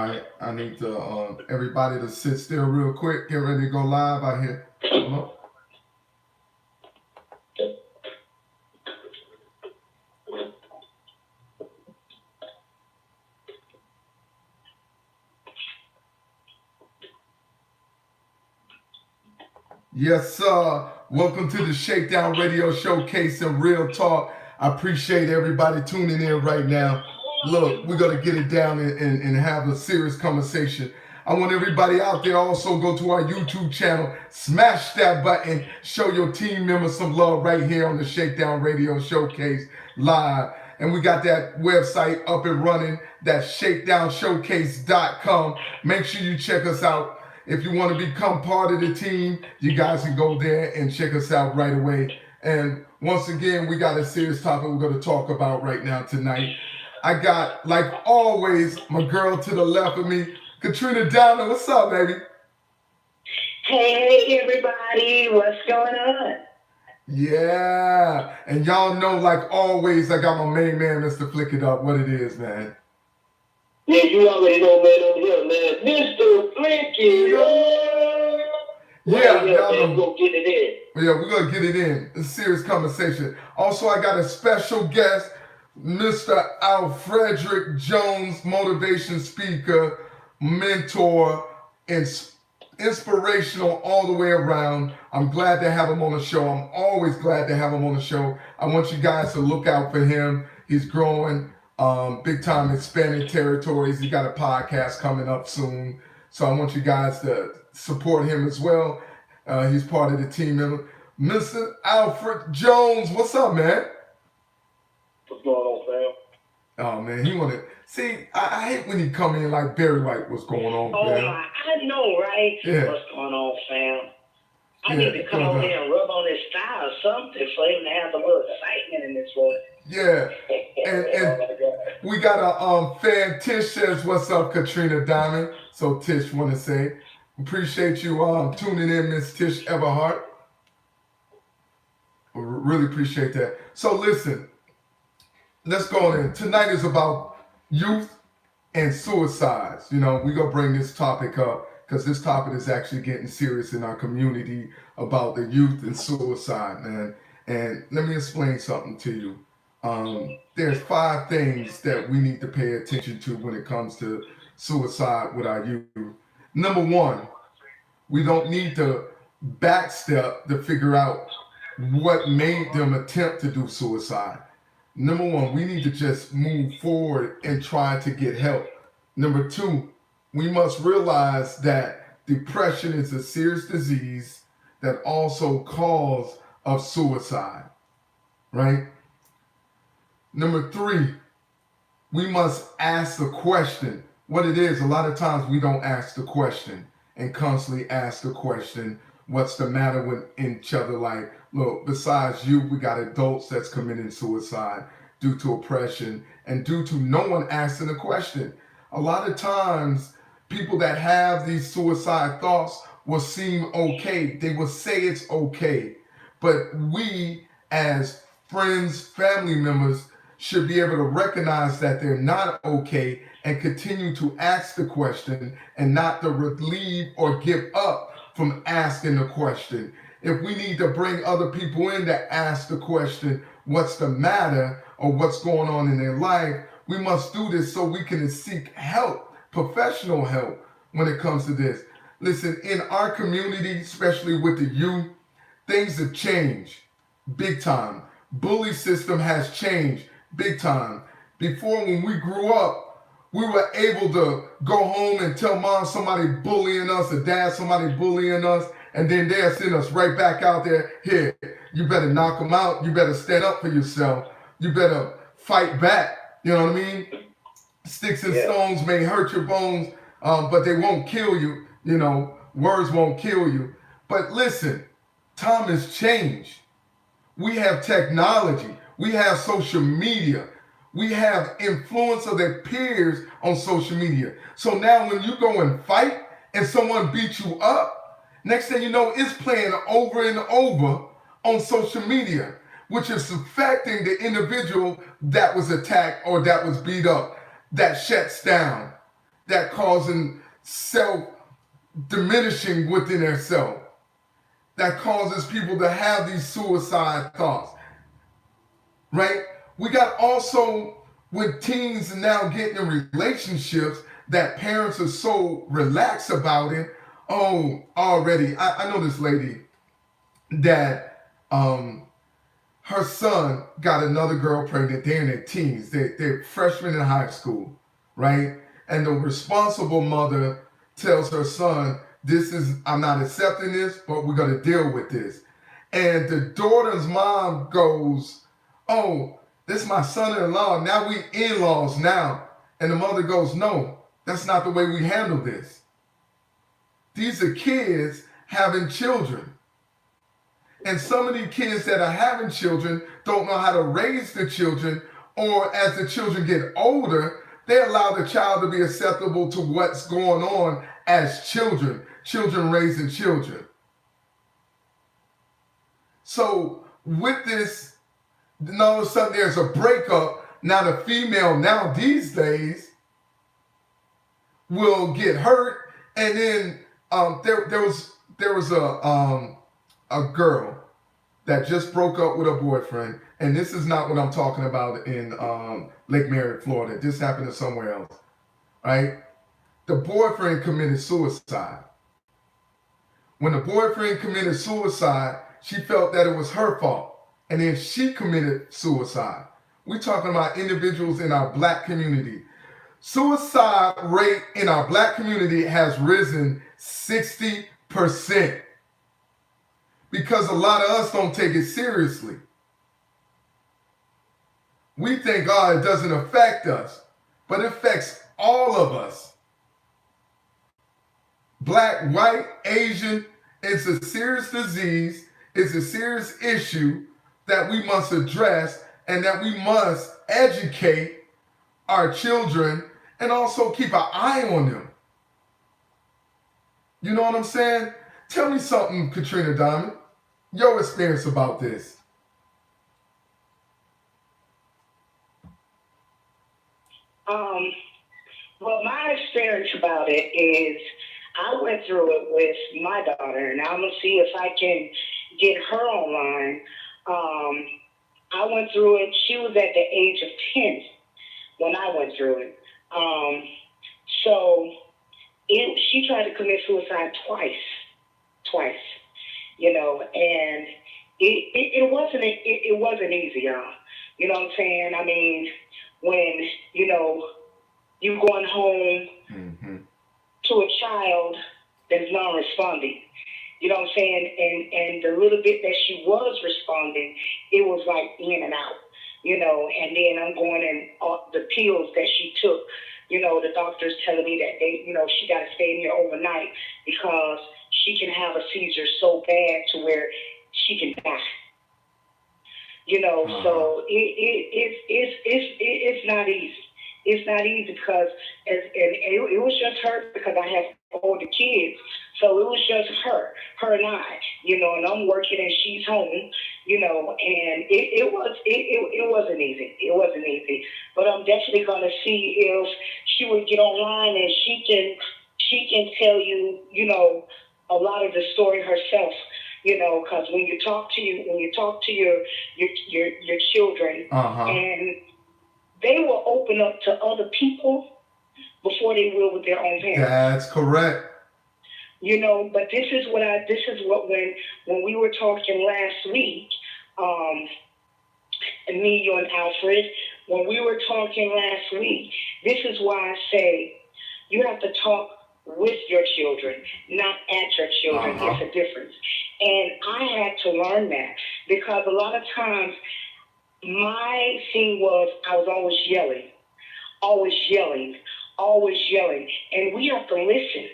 right, I need to everybody to sit still real quick. Get ready to go live out here. Hold on. Yes, sir. Welcome to the ShakeDown Radio Showcase and Real Talk. I appreciate everybody tuning in right now. Look, we're going to get it down and have a serious conversation. I want everybody out there also go to our YouTube channel, smash that button, show your team members some love right here on the ShakeDown Radio Showcase live. And we got that website up and running, that's shakedownshowcase.com. Make sure you check us out. If you want to become part of the team, you guys can go there and check us out right away. And once again, we got a serious topic we're going to talk about right now tonight. I got, like always, my girl to the left of me, Katrina Downer. What's up, baby? Hey, everybody. What's going on? Yeah. And y'all know, like always, I got my main man, Mr. Flick It Up, what it is, man. Yeah, you already know, man, over here, man. Mr. Flick It Up. Yeah, y'all man, know. we're going to get it in. Yeah, we're going to get it in. It's a serious conversation. Also, I got a special guest, Mr. Alfrederick Jones, motivation speaker, mentor, and inspirational all the way around. I'm glad to have him on the show. I'm always glad to have him on the show. I want you guys to look out for him. He's growing big time, expanding territories. He got a podcast coming up soon. So I want you guys to support him as well. He's part of the team. Mr. Alfred Jones, what's up, man? What's going on, fam? Oh, man, he wanted... See, I hate when he come in like Barry White. What's going on, Oh, man? I know, right? Yeah. What's going on, fam? I Yeah, need to come over here and rub on his thigh or something for him to have a little excitement in this voice. Yeah, and we got a fan. Tish says, "What's up, Katrina Diamond?" So Tish want to say, appreciate you tuning in, Miss Tish Everhart. Really appreciate that. So listen, let's go in. Tonight is about youth and suicides. You know, we're gonna bring this topic up because this topic is actually getting serious in our community about the youth and suicide, man. And let me explain something to you. There's 5 things that we need to pay attention to when it comes to suicide with our youth. Number 1, we don't need to backstep to figure out what made them attempt to do suicide. Number 1, we need to just move forward and try to get help. Number 2, we must realize that depression is a serious disease that also cause of suicide, right? Number 3, we must ask the question. What it is, a lot of times we don't ask the question and constantly ask the question, what's the matter with each other? Like, look, besides you, we got adults that's committing suicide due to oppression and due to no one asking the question. A lot of times, people that have these suicide thoughts will seem okay. They will say it's okay. But we, as friends, family members, should be able to recognize that they're not okay and continue to ask the question and not to relieve or give up from asking the question. If we need to bring other people in to ask the question, what's the matter or what's going on in their life, we must do this so we can seek help, professional help when it comes to this. Listen, in our community, especially with the youth, things have changed big time. Bully system has changed big time. Before, when we grew up, we were able to go home and tell mom somebody bullying us or dad somebody bullying us, and then they'll send us right back out there. Here, you better knock them out. You better stand up for yourself. You better fight back. You know what I mean? Sticks and stones may hurt your bones, but they won't kill you. You know, words won't kill you. But listen, time has changed. We have technology. We have social media. We have influence of their peers on social media. So now when you go and fight and someone beats you up, next thing you know, it's playing over and over on social media, which is affecting the individual that was attacked or that was beat up, that shuts down. that causing self diminishing within their self, that causes people to have these suicide thoughts, right? We got also when teens now getting in relationships that parents are so relaxed about it. Oh, already, I know this lady that her son got another girl pregnant. They're in their teens. They're freshmen in high school, right? And the responsible mother tells her son, I'm not accepting this, but we're going to deal with this. And the daughter's mom goes, oh, this is my son-in-law. Now we in-laws now. And the mother goes, no, that's not the way we handle this. These are kids having children. And some of these kids that are having children don't know how to raise the children, or as the children get older, they allow the child to be acceptable to what's going on as children raising children. So with this, then all of a sudden there's a breakup. Now the female now these days will get hurt, and then there was a girl that just broke up with her boyfriend, and this is not what I'm talking about in Lake Merritt, Florida. This happened somewhere else, right? The boyfriend committed suicide. When the boyfriend committed suicide, she felt that it was her fault, and then she committed suicide. We're talking about individuals in our black community. Suicide rate in our black community has risen 60%. Because a lot of us don't take it seriously. We think, oh, it doesn't affect us, but it affects all of us. Black, white, Asian, it's a serious disease, it's a serious issue that we must address, and that we must educate our children and also keep an eye on them. You know what I'm saying? Tell me something, Katrina Diamond. Your experience about this. Well, my experience about it is I went through it with my daughter, and I'm going to see if I can get her online. I went through it. She was at the age of 10 when I went through it. She tried to commit suicide twice, and it wasn't easy, y'all. You know what I'm saying? I mean, when, you going home to a child that's non-responding, you know what I'm saying? And the little bit that she was responding, it was like in and out, and then I'm going in the pills that she took. The doctor's telling me that she got to stay in here overnight because she can have a seizure so bad to where she can die. So it's not easy. It's not easy because it was just her because I have older kids. So it was just her and I, and I'm working and she's home, and it wasn't easy. It wasn't easy. But I'm definitely gonna see if she would get online and she can tell you, a lot of the story herself. Because when you talk to your children, and they will open up to other people before they will with their own parents. That's correct. But this is what when we were talking last week, me, you, and Alfred, when we were talking last week, this is why I say you have to talk with your children, not at your children. It's a difference. And I had to learn that because a lot of times my thing was I was always yelling. And we have to listen.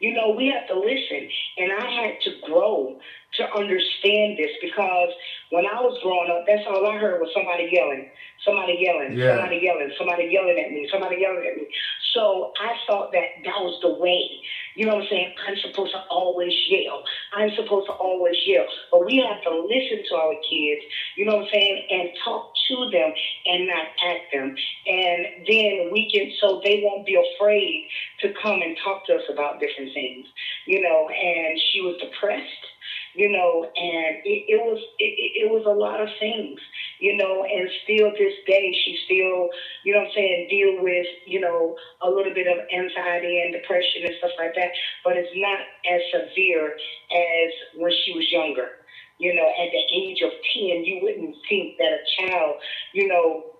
We have to listen. And I had to grow to understand this because When I was growing up, that's all I heard was somebody yelling, somebody yelling, Yeah. somebody yelling, somebody yelling at me, somebody yelling at me. So I thought that was the way. You know what I'm saying? I'm supposed to always yell. I'm supposed to always yell. But we have to listen to our kids, you know what I'm saying, and talk to them and not at them. And then we can, so they won't be afraid to come and talk to us about different things, you know. And she was depressed, you know, and it was a lot of things, you know, and still this day she still, you know what I'm saying, deal with, you know, a little bit of anxiety and depression and stuff like that, but it's not as severe as when she was younger. You know, at the age of 10, you wouldn't think that a child, you know,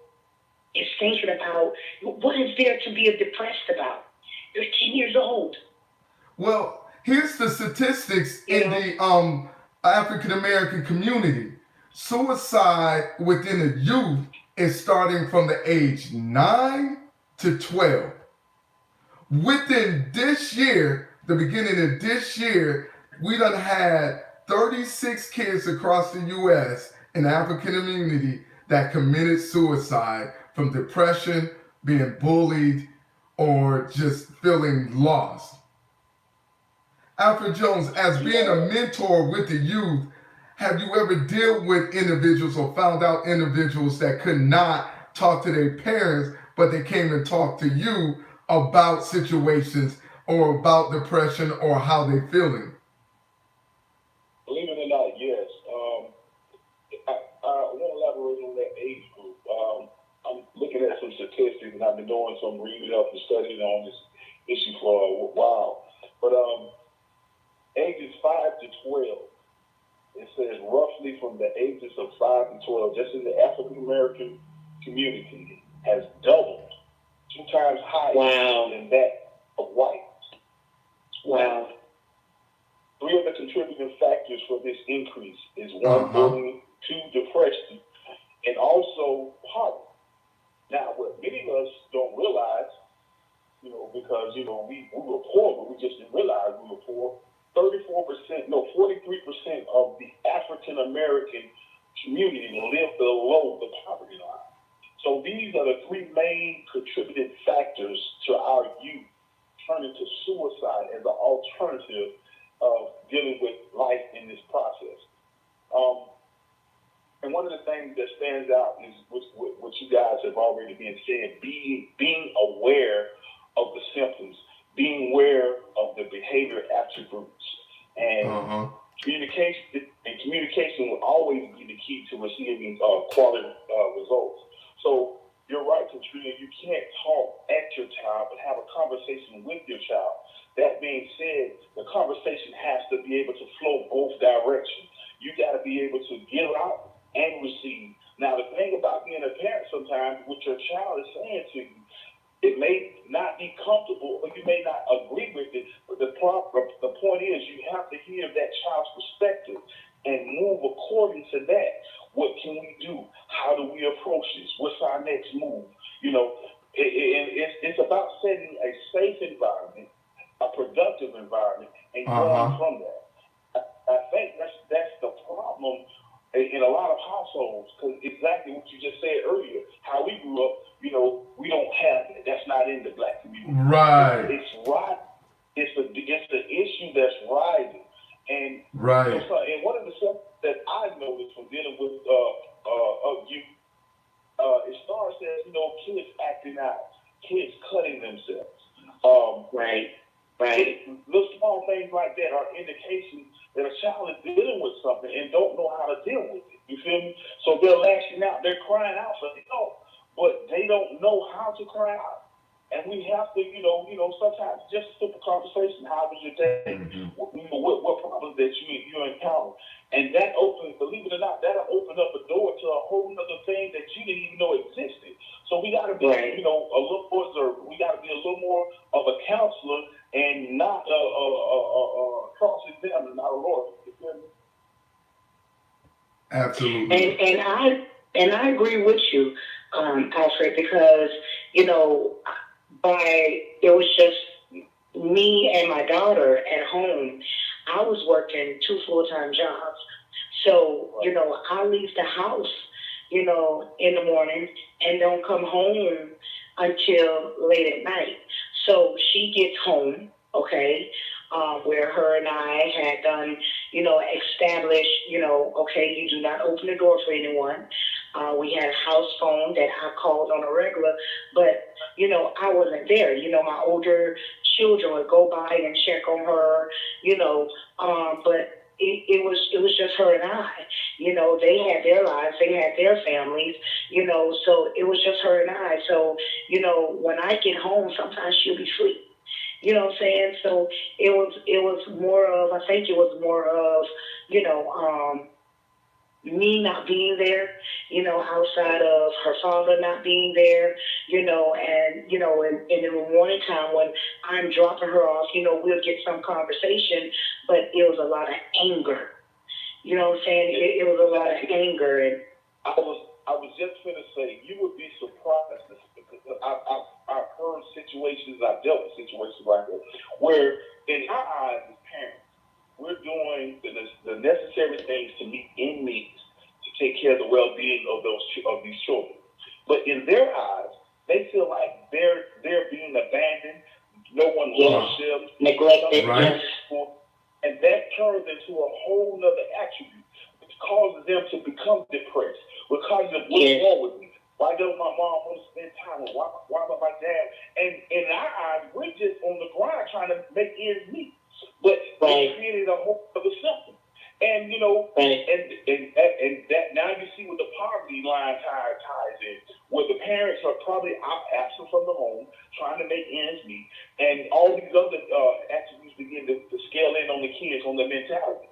is thinking about what is there to be depressed about. They're 10 years old. Well, here's the statistics You in know? the African American community. Suicide within the youth is starting from the age 9 to 12. Within this year, the beginning of this year, we done had 36 kids across the U.S. in the African community that committed suicide from depression, being bullied, or just feeling lost. Alfred Jones, as being a mentor with the youth, have you ever dealt with individuals or found out individuals that could not talk to their parents, but they came and talked to you about situations or about depression or how they're feeling? Believe it or not, yes. I want to elaborate on that age group. I'm looking at some statistics, and I've been doing some reading up and studying on this issue for a while. But ages 5 to 12, it says roughly from the ages of 5 to 12, just in the African American community, has doubled 2 times higher than that of whites. Wow. 3 of the contributing factors for this increase is 1, bullying, 2, depression, and also poverty. Now, what many of us don't realize, you know, because, you know, we were poor, but we just didn't realize we were poor. 43% of the African American community live below the poverty line. So these are the 3 main contributing factors to our youth turning to suicide as an alternative of dealing with life in this process. And one of the things that stands out is what you guys have already been saying, being aware of the symptoms, being aware of the behavior attributes, and communication will always be the key to receiving quality results. So you're right, Katrina, you can't talk at your child, but have a conversation with your child. That being said, the conversation has to be able to flow both directions. You got to be able to give out and receive. Now, the thing about being a parent sometimes, what your child is saying to you, it may not be comfortable or you may not agree with it, but the point is you have to hear that child's perspective and move according to that. What can we do? How do we approach this? What's our next move? You know, it's about setting a safe environment, a productive environment, and going from there. I think that's the problem in a lot of households, because exactly what you just said earlier, how we grew up, you know, we don't have it. That's not in the black community. Right. It's right. It's the issue that's rising. And right. And one of the stuff that I've noticed from dealing with youth, it starts as, you know, kids acting out, kids cutting themselves. Right. Little small things like that are indications that a child is dealing with something and don't know how to deal with it. You feel me? So they're lashing out, they're crying out for help, but they don't know how to cry out. And we have to, you know, sometimes just a simple conversation. How was your day? What problems that you encounter? And that opens, believe it or not, that'll open up a door to a whole other thing that you didn't even know existed. So we got to be, you know, a little more observant. We got to be a little more of a counselor and not a cross-examiner, not a lawyer. You feel me? Absolutely. And I agree with you, Alfred, because, you know, it was just me and my daughter at home. I was working 2 full-time jobs. So, Right. I leave the house, in the morning and don't come home until late at night. So she gets home, okay, where her and I had done, established, okay, you do not open the door for anyone. We had a house phone that I called on a regular, but, I wasn't there. My older children would go by and check on her, but it was just her and I. They had their lives, they had their families, so it was just her and I. So, when I get home, sometimes she'll be asleep. You know what I'm saying? So it was more of, I think it was more of, me not being there, outside of her father not being there, and in the morning time when I'm dropping her off, we'll get some conversation, but it was a lot of anger. You know what I'm saying? It was a lot of anger. And I was just gonna say you would be surprised because I've heard situations, I've dealt with situations like that where in our eyes as parents, we're doing the necessary things to meet in needs to take care of the well-being of these children. But in their eyes, they feel like they're being abandoned. No one loves them, neglected. Right. Yes. and that turns into a whole nother attribute, which causes them to become depressed. Which causes them, what's wrong with me? Why don't my mom want to spend time with? Why about my dad? And in our eyes, we're just on the grind trying to make ends meet. But it created a whole other something. And and that now you see what the poverty line ties in, where the parents are probably absent from the home, trying to make ends meet, and all these other attributes begin to scale in on the kids, on their mentality.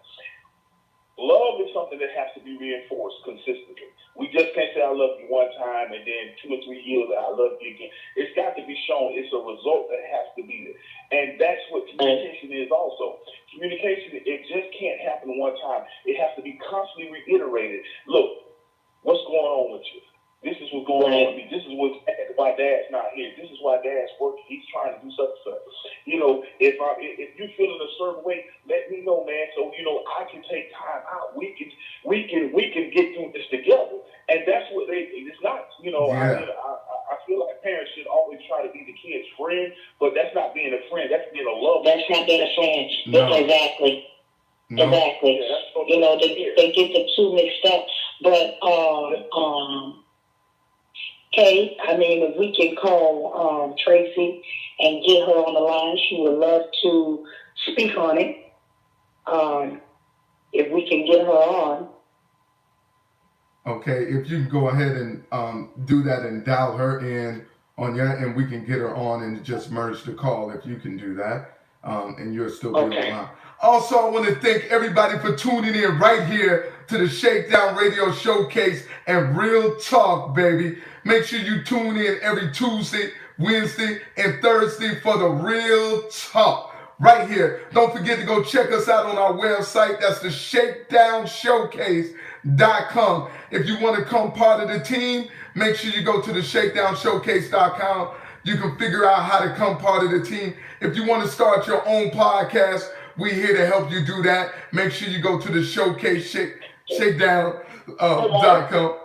Love is something that has to be reinforced consistently. We just can't say I love you one time and then 2 or 3 years I love you again. It's got to be shown. It's a result that has to be there. And that's what communication is also. Communication, it just can't happen one time. It has to be constantly reiterated. Look, what's going on with you? This is what's going on with me. This is why Dad's not here. This is why Dad's working. He's trying to do such and such. If you're feeling a certain way, let me know, man. So I can take time out. We can get through this together. And that's what it's not. Yeah. I feel like parents should always try to be the kid's friend, but that's not being a friend. That's being a lover. That's not being a friend. No. Exactly. No. Exactly. Yeah, They get the two mixed up. But Kay, if we can call Tracy and get her on the line, she would love to speak on it. If we can get her on. Okay, if you can go ahead and do that and dial her in on your, and we can get her on and just merge the call if you can do that, and you'll still be Okay. online. Also, I want to thank everybody for tuning in right here to the Shakedown Radio Showcase and Real Talk, baby. Make sure you tune in every Tuesday, Wednesday, and Thursday for the Real Talk. Right here. Don't forget to go check us out on our website. That's the ShakeDownShowcase.com. If you want to become part of the team, make sure you go to the ShakeDownShowcase.com. You can figure out how to become part of the team. If you want to start your own podcast, we're here to help you do that. Make sure you go to the ShakeDown.com.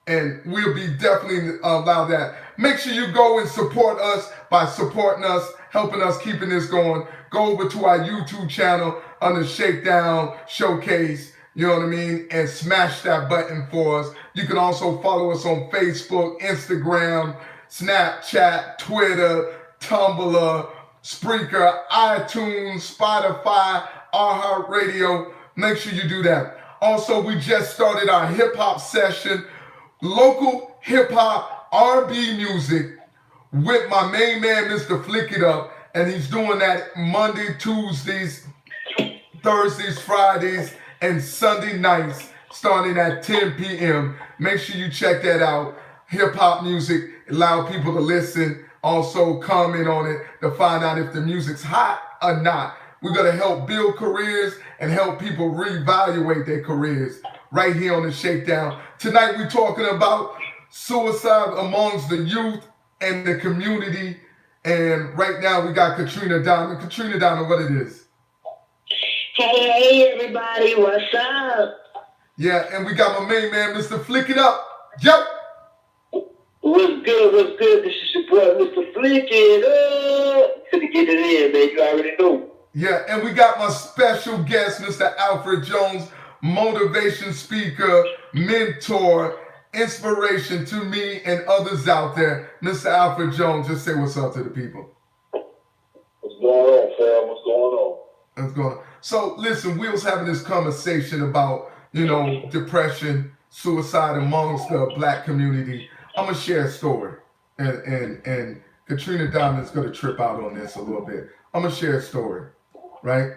And we'll be definitely allow that. Make sure you go and support us by supporting us, helping us keeping this going. Go over to our YouTube channel under Shakedown Showcase, you know what I mean, and smash that button for us. You can also follow us on Facebook, Instagram, Snapchat, Twitter, Tumblr, Spreaker, iTunes, Spotify, iHeartRadio. Make sure you do that. Also, we just started our hip-hop session. Local hip-hop R&B music with my main man, Mr. Flick It Up, and he's doing that Monday, Tuesdays, Thursdays, Fridays, and Sunday nights, starting at 10 p.m. Make sure you check that out. Hip-hop music, allow people to listen, also comment on it to find out if the music's hot or not. We're going to help build careers and help people reevaluate their careers right here on the Shakedown. Tonight we're talking about suicide amongst the youth and the community. And right now we got Katrina Diamond. Katrina Diamond, what it is? Hey, everybody, what's up? Yeah, and we got my main man, Mr. Flick It Up. Yo! What's good? What's good? This is your boy, Mr. Flick It Up. To get it in, man. You already know. Yeah, and we got my special guest, Mr. Alfred Jones, motivation speaker, mentor, inspiration to me and others out there. Mr. Alfred Jones, just say what's up to the people. What's going on, fam? What's going on? What's going on? So, listen, we was having this conversation about, depression, suicide amongst the black community. I'm going to share a story. And Katrina Diamond's going to trip out on this a little bit. I'm going to share a story. Right?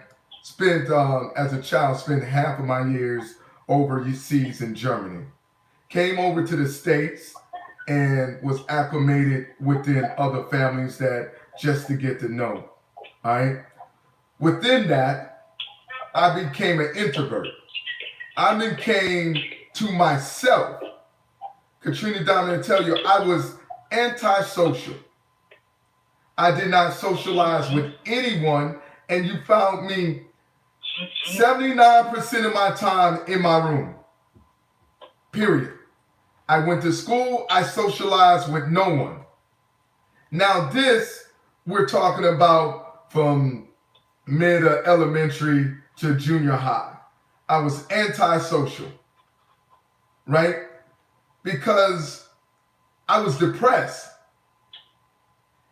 As a child, spent half of my years overseas in Germany. Came over to the States and was acclimated within other families that just to get to know. All right? Within that, I became an introvert. I became to myself. Katrina Diamond will tell you, I was antisocial. I did not socialize with anyone, and you found me 79% of my time in my room. Period. I went to school, I socialized with no one. Now this, we're talking about from mid-elementary to junior high. I was antisocial, right? Because I was depressed.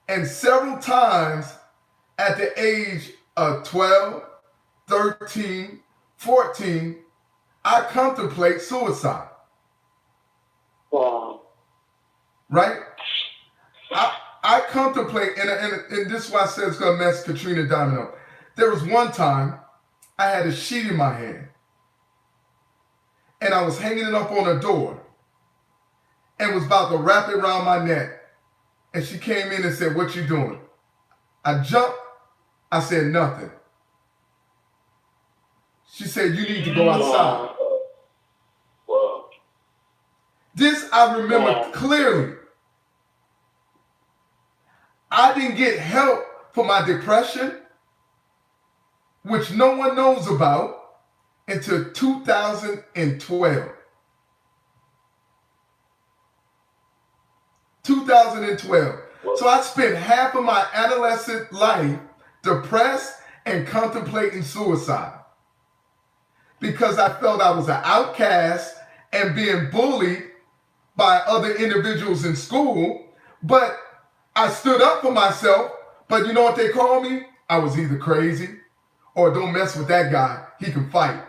And several times at the age of 12, 13, 14, I contemplate suicide. Wow. Right? I contemplate, and this is why I said it's going to mess Katrina Diamond up. There was one time I had a sheet in my hand, and I was hanging it up on a door, and was about to wrap it around my neck. And she came in and said, "What you doing?" I jumped. I said, "Nothing." She said, "You need to go outside." Wow. This I remember clearly. I didn't get help for my depression, which no one knows about, until 2012. 2012. So I spent half of my adolescent life depressed and contemplating suicide because I felt I was an outcast and being bullied by other individuals in school. But I stood up for myself. But you know what they called me? I was either crazy or don't mess with that guy. He can fight.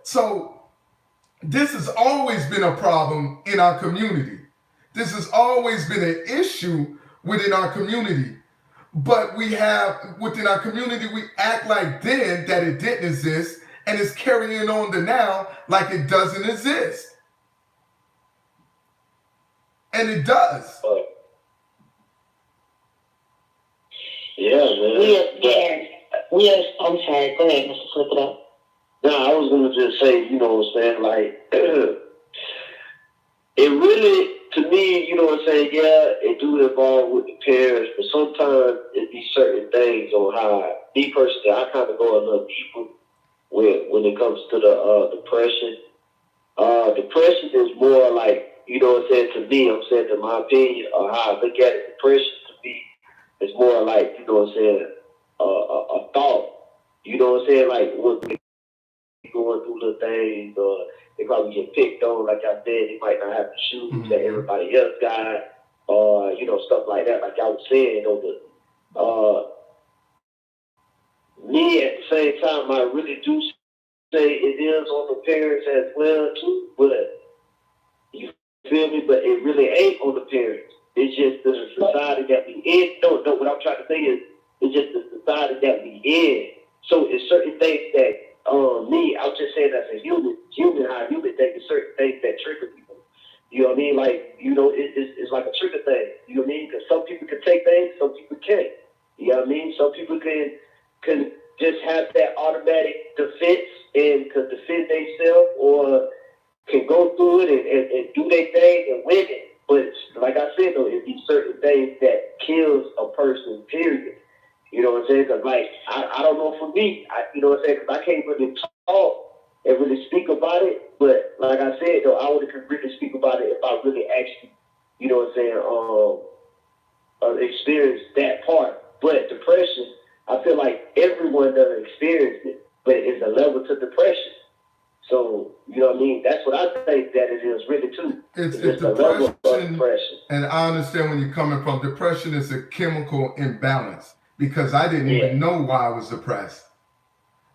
So this has always been a problem in our community. This has always been an issue within our community. But we have, within our community, we act like then that it didn't exist, and it's carrying on to now like it doesn't exist. And it does. Yeah, man. I'm sorry. Go ahead, Mr. Flip It Up. Nah, I was gonna just say, you know what I'm saying, like it really, to me, you know what I'm saying, yeah, it do involve with the parents, but sometimes it be certain things on how, me personally, I kind of go a little deeper when it comes to the depression. Depression is more like, you know what I'm saying, to me, I'm saying to my opinion, or how I look at it, depression to me is more like, you know what I'm saying, a thought. You know what I'm saying, like what going through the things, or they probably get picked on, like I said, they might not have the shoes that everybody else got, or, you know, stuff like that, like I was saying, me at the same time, I really do say it is on the parents as well, too, but you feel me, but it really ain't on the parents. It's just the society that we in. No, what I'm trying to say is, it's just the society that we in. So it's certain things that, me, I'm just saying as a human, how human think, is certain things that trigger people. You know what I mean? Like, you know, it's like a trigger thing. You know what I mean? Because some people can take things, some people can't. You know what I mean? Some people can just have that automatic defense and can defend themselves, or can go through it and do their thing and win it. But like I said, though, it be certain things that kills a person, period. You know what I'm saying? saying? Because, like, I don't know for me, you know what I'm saying? Because I can't really talk and really speak about it. But, like I said, though, I would have really speak about it if I really actually, you know what I'm saying, experienced that part. But depression, I feel like everyone doesn't experience it, but it's a level to depression. So, you know what I mean? That's what I think that it is really too. It's just a level of depression, depression. and I understand where you're coming from. Depression is a chemical imbalance because I didn't even know why I was depressed.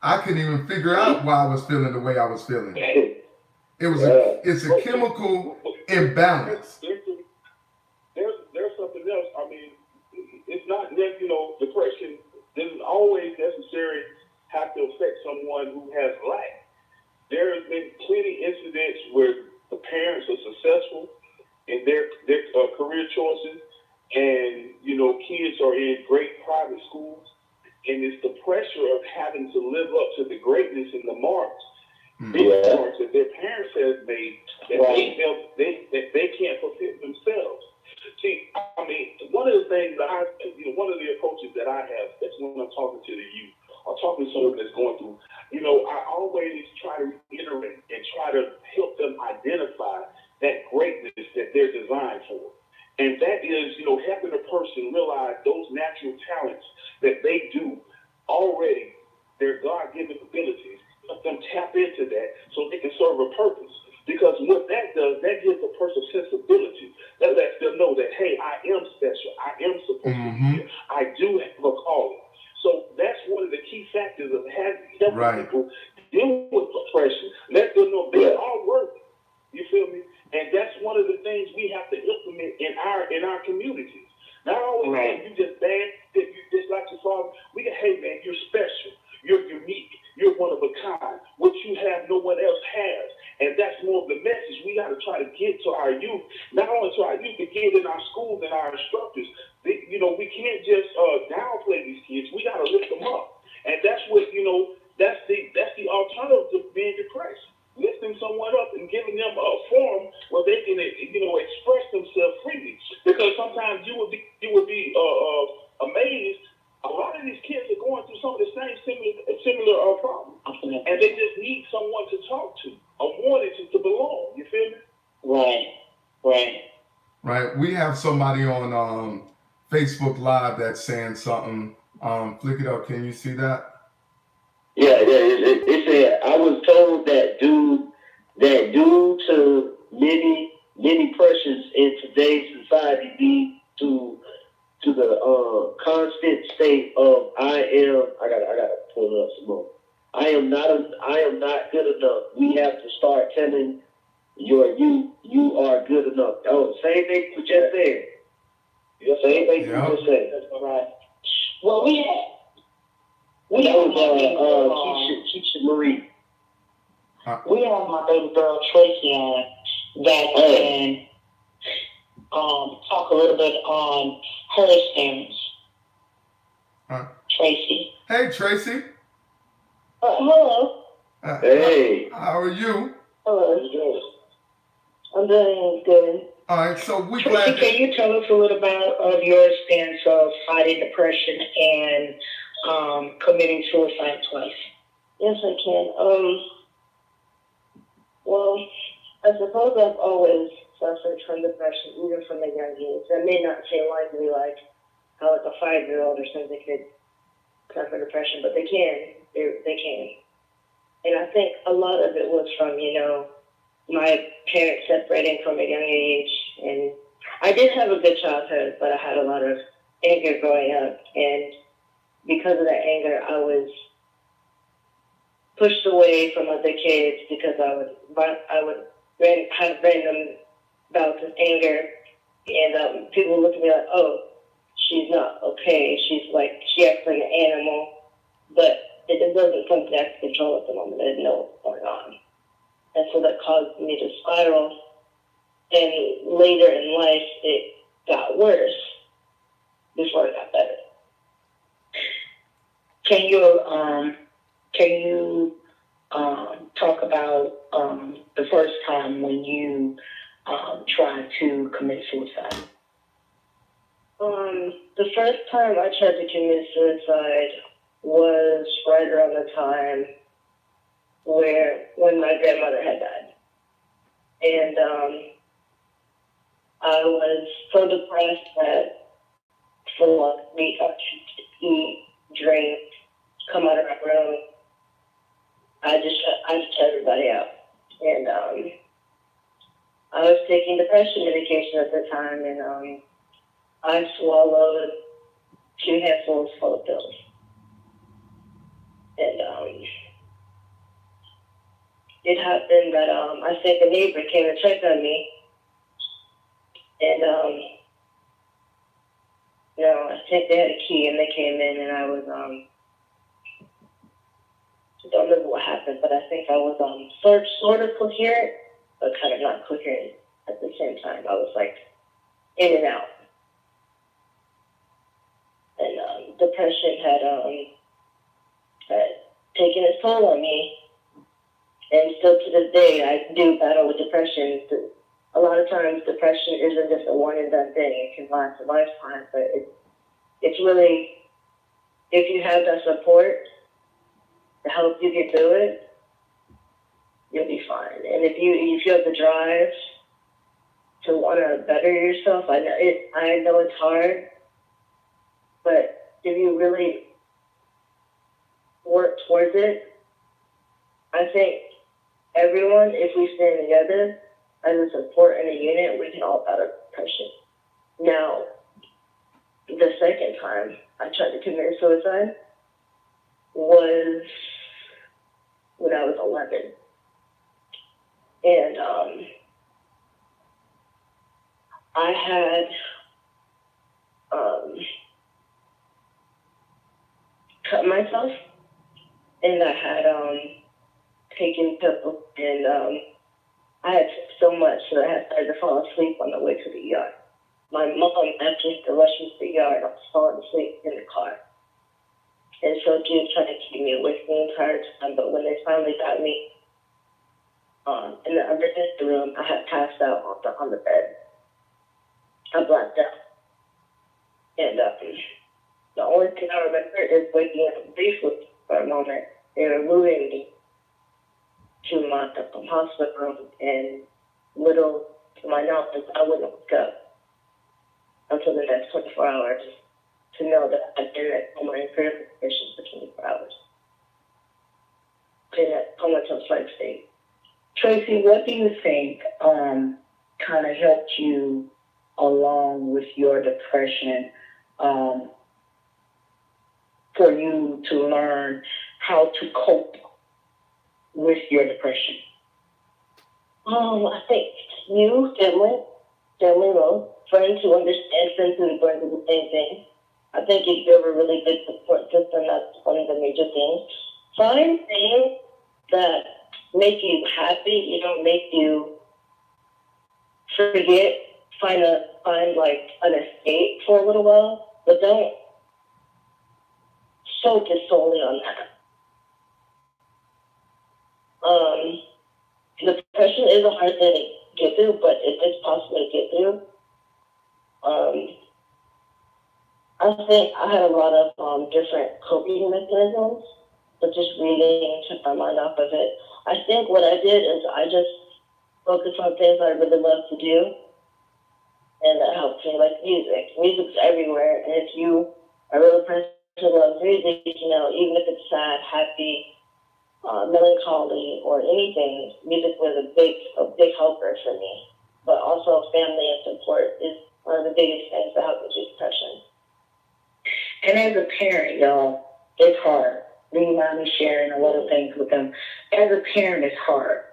I couldn't even figure out why I was feeling the way I was feeling. It was it's a chemical imbalance. There's something else. I mean, it's not that, you know, depression doesn't always necessarily have to affect someone who has lack. There has been plenty incidents where the parents are successful in their career choices, and, you know, kids are in great private schools, and it's the pressure of having to live up to the greatness and the marks, big marks that their parents have made, that they can't fulfill themselves. See, I mean, one of the things that one of the approaches that I have, that's when I'm talking to the youth, or talking to someone that's going through, you know, I always try to reiterate and try to help them identify that greatness that they're designed for. And that is, you know, helping a person realize those natural talents that they do already, their God-given abilities, let them tap into that so they can serve a purpose. Because what that does, that gives a person sensibility. That lets them know that, hey, I am special. I am supposed to be here. I do have a calling. So that's one of the key factors of helping people deal with depression. Let them know they are worthy. You feel me? And that's one of the things we have to implement in our communities. Not always you just bad, that you just like your father. We can, hey man, you're special. You're unique. You're one of a kind. What you have, no one else has. And that's more of the message we got to try to get to our youth. Not only to our youth, but get in our schools and our instructors. You know, we can't just downplay these kids. We got to lift them up. And that's what, you know, that's the alternative to being depressed. Lifting someone up and giving them a forum where they can, you know, express themselves freely. Because sometimes you would be amazed. A lot of these kids are going through some of the same similar problems, and they just need someone to talk to, or wanted to belong. You feel me? Right. We have somebody on Facebook Live that's saying something. Flick it up. Can you see that? Yeah. It said, I was told that due to many pressures in today's society lead to the constant state of I gotta pull it up some more. I am not good enough. We have to start telling your youth you are good enough. Oh, same thing you just said. Same thing you just said. That's right. Well, we that was Keisha Marie. We have my baby girl Tracy on that can talk a little bit on her experience. Tracy. Hey, Tracy. Hello. Hey. How are you? Hello. I'm doing good. All right, so we Tracy, glad. can you tell us a little about your experience of fighting depression and committing suicide twice? Yes, I can. Well, I suppose I've always suffered from depression, even from a young age. I may not say likely like how like a 5-year-old or something could suffer depression, but they can. They can. And I think a lot of it was from, you know, my parents separating from a young age. And I did have a good childhood, but I had a lot of anger growing up. And because of that anger, I was pushed away from other kids because I would have random bouts of anger. And people would look at me like, oh, she's not okay. She acts like an animal. But it wasn't something I could control at the moment. I didn't know what was going on. And so that caused me to spiral. And later in life, it got worse before it got better. Can you talk about the first time when you tried to commit suicide? The first time I tried to commit suicide was right around the time when my grandmother had died. And I was so depressed that for like a week I couldn't eat, drink, come out of my room. I just shut everybody out. And I was taking depression medication at the time, and I swallowed 2 handfuls full of pills. And it happened that I think a neighbor came to check on me, and I think they had a key, and they came in, and I was don't remember what happened, but I think I was sort of coherent, but kind of not coherent at the same time. I was like in and out, and depression had taken its toll on me, and still to this day I do battle with depression. A lot of times depression isn't just a one and done thing; it can last a lifetime. But it's really, if you have that support to help you get through it, you'll be fine. And if you have the drive to want to better yourself, I know it's hard, but if you really work towards it, I think everyone, if we stand together as a support and a unit, we can all battle depression. Now, the second time I tried to commit suicide was when I was 11. And I had cut myself, and I had taken pills, and I had so much that I had started to fall asleep on the way to the ER. My mom asked me to rush me to the ER, and I was falling asleep in the car. And so she was trying to keep me awake the entire time, but when they finally got me in the emergency room, I had passed out on the bed. I blacked out. And the only thing I remember is waking up briefly for a moment. They were moving me to my hospital room, and little to my knowledge, I wouldn't wake up until the next 24 hours to know that I'd been at coma in critical condition for 24 hours. In that comatose like state. Tracy, what do you think kind of helped you along with your depression for you to learn how to cope with your depression? I think you, family role, friends who understand, friends who are going through the same thing. I think if you have a really good support system, that's one of the major things. Find things that make you happy, make you forget, find like an escape for a little while, but don't focus solely on that. Depression is a hard thing to get through, but it is possible to get through. I think I had a lot of different coping mechanisms, but just reading took my mind off of it. I think what I did is I just focused on things I really love to do, and that helped me, like music. Music's everywhere, and if you are a real person who loves music, even if it's sad, happy, melancholy, or anything, music was a big helper for me. But also family and support is one of the biggest things that help with depression. And as a parent, y'all, it's hard. Do you mind me sharing a little things with them? As a parent, it's hard.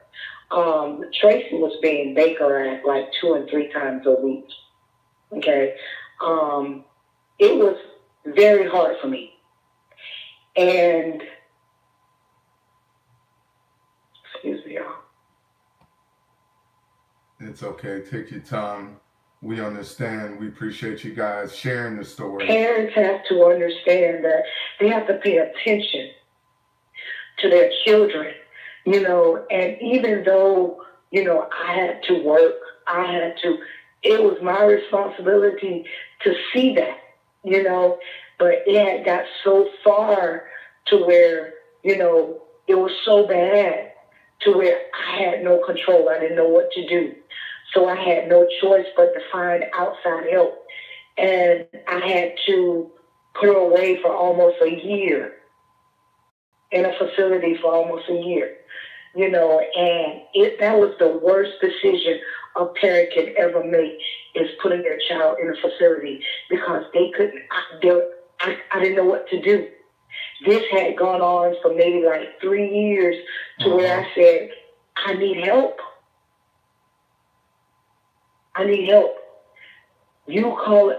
Tracy was being Baker-act like 2 and 3 times a week. Okay? It was very hard for me. And, excuse me, y'all. It's okay. Take your time. We understand. We appreciate you guys sharing the story. Parents have to understand that they have to pay attention to their children, and even though, I had to work, I had to it was my responsibility to see that, but it had got so far to where, it was so bad to where I had no control. I didn't know what to do. So I had no choice but to find outside help. And I had to put her away for almost a year, in a facility for almost a year, and that was the worst decision a parent can ever make, is putting their child in a facility, because they couldn't, I didn't know what to do. This had gone on for maybe like 3 years to where I said, I need help. I need help. You call it,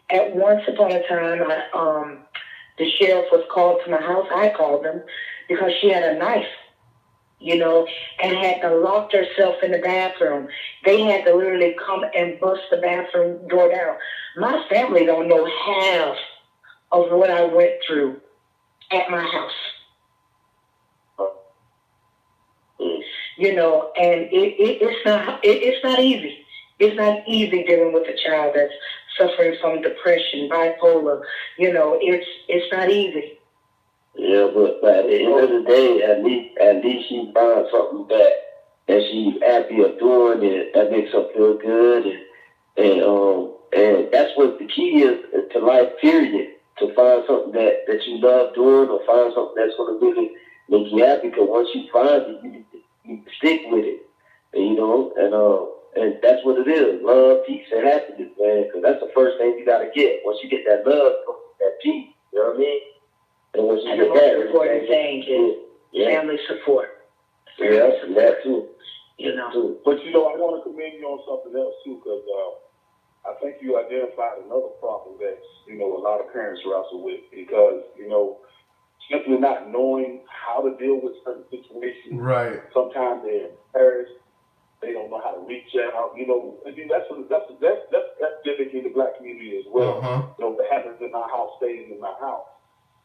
at once upon a time, the sheriff was called to my house. I called them because she had a knife, and had to lock herself in the bathroom. They had to literally come and bust the bathroom door down. My family don't know half of what I went through at my house. And it's not easy. It's not easy dealing with a child that's suffering from depression, bipolar. It's not easy. Yeah, but at the end of the day, at least she found something that she's happy of doing, and that makes her feel good, and that's what the key is to life. Period. To find something that you love doing, or find something that's going to really make you happy. Because once you find it, you stick with it, and that's what it is: love, peace, and happiness, man. Because that's the first thing you got to get. Once you get that love, that peace, you know what I mean? And once you And get the most that, important thing is family support. Yeah, that too. But I want to commend you on something else too, because I think you identified another problem that a lot of parents wrestle with, because simply not knowing how to deal with certain situations. Right. Sometimes they're embarrassed. They don't know how to reach out. I think that's different in the Black community as well. What happens in my house stays in my house.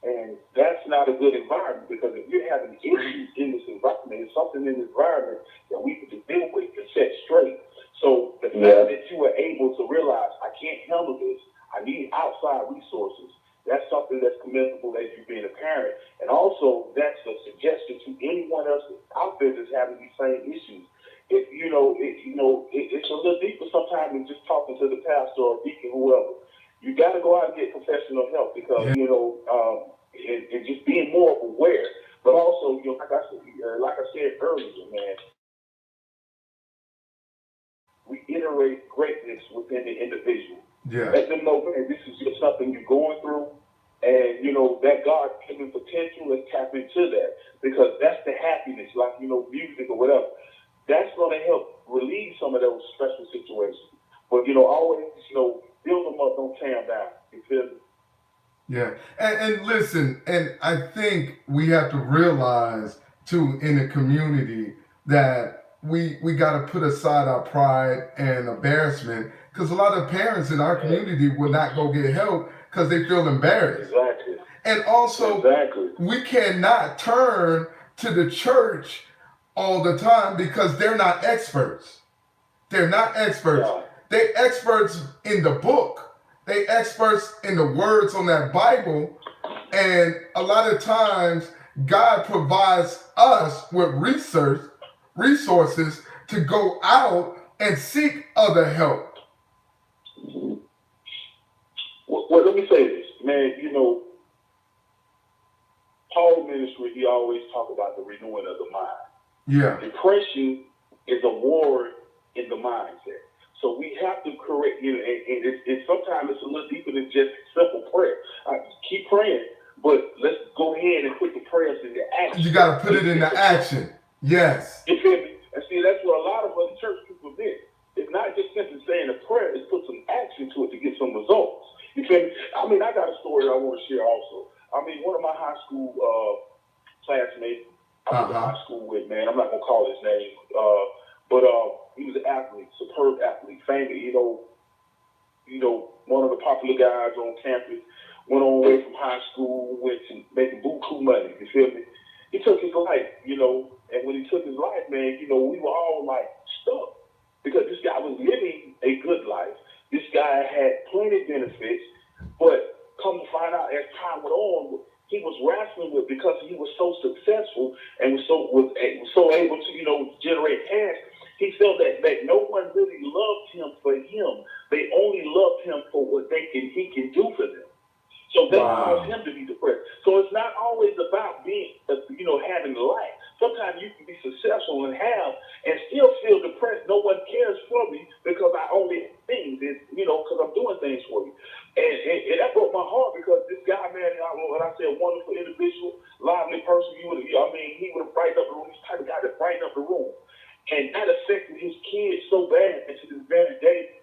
And that's not a good environment, because if you're having issues in this environment, it's something in this environment that we can deal with and set straight. So the fact that you were able to realize, I can't handle this, I need outside resources, that's something that's commendable as you being a parent. And also, that's a suggestion to anyone else out there that's having these same issues. If it's a little deeper sometimes than just talking to the pastor or deacon, whoever. You got to go out and get professional help, because and just being more aware. But also, like I said earlier, man, we iterate greatness within the individual. Yeah. Let them know, man, this is just something you're going through, and that God given potential. Let's tap into that, because that's the happiness, like music or whatever. That's going to help relieve some of those stressful situations. But always build them up, don't tear them down. You feel me? Yeah, and listen, and I think we have to realize too, in the community, that we got to put aside our pride and embarrassment, because a lot of parents in our community will not go get help because they feel embarrassed. Exactly. And also, we cannot turn to the church all the time, because they're not experts. They're not experts. Yeah. They're experts in the book. They experts in the words on that Bible. And a lot of times God provides us with resources to go out and seek other help. Well, let me say this, man. Paul ministry, he always talk about the renewing of the mind. Yeah. Depression is a war in the mindset. So we have to correct, and it's sometimes it's a little deeper than just simple prayer. Keep praying, but let's go ahead and put the prayers into action. You got to put it into action. Yes. You feel me? And see, that's what a lot of us church people miss. It's not just simply saying a prayer, it's put some action to it to get some results. You feel me? I got a story I want to share also. One of my high school classmates I went to high school with, man, I'm not going to call his name, but he was an athlete, superb athlete, famous, one of the popular guys on campus, went on away from high school, went to making buku money, you feel me? He took his life, and when he took his life, man, we were all like stuck. because this guy was living a good life. This guy had plenty of benefits, but come to find out as time went on, he was wrestling with, because he was so successful and was so able to, generate cash. He felt that no one really loved him for him. They only loved him for what he can do for them. So that caused him to be depressed. So it's not always about being, having life. Sometimes you can be successful and still feel depressed. No one cares for me because I only have things, because I'm doing things for you. And that broke my heart, because this guy, man, when I say a wonderful individual, lively person, he would have brightened up the room. He's the type of guy that brightened up the room. And that affected his kids so bad, and to this very day,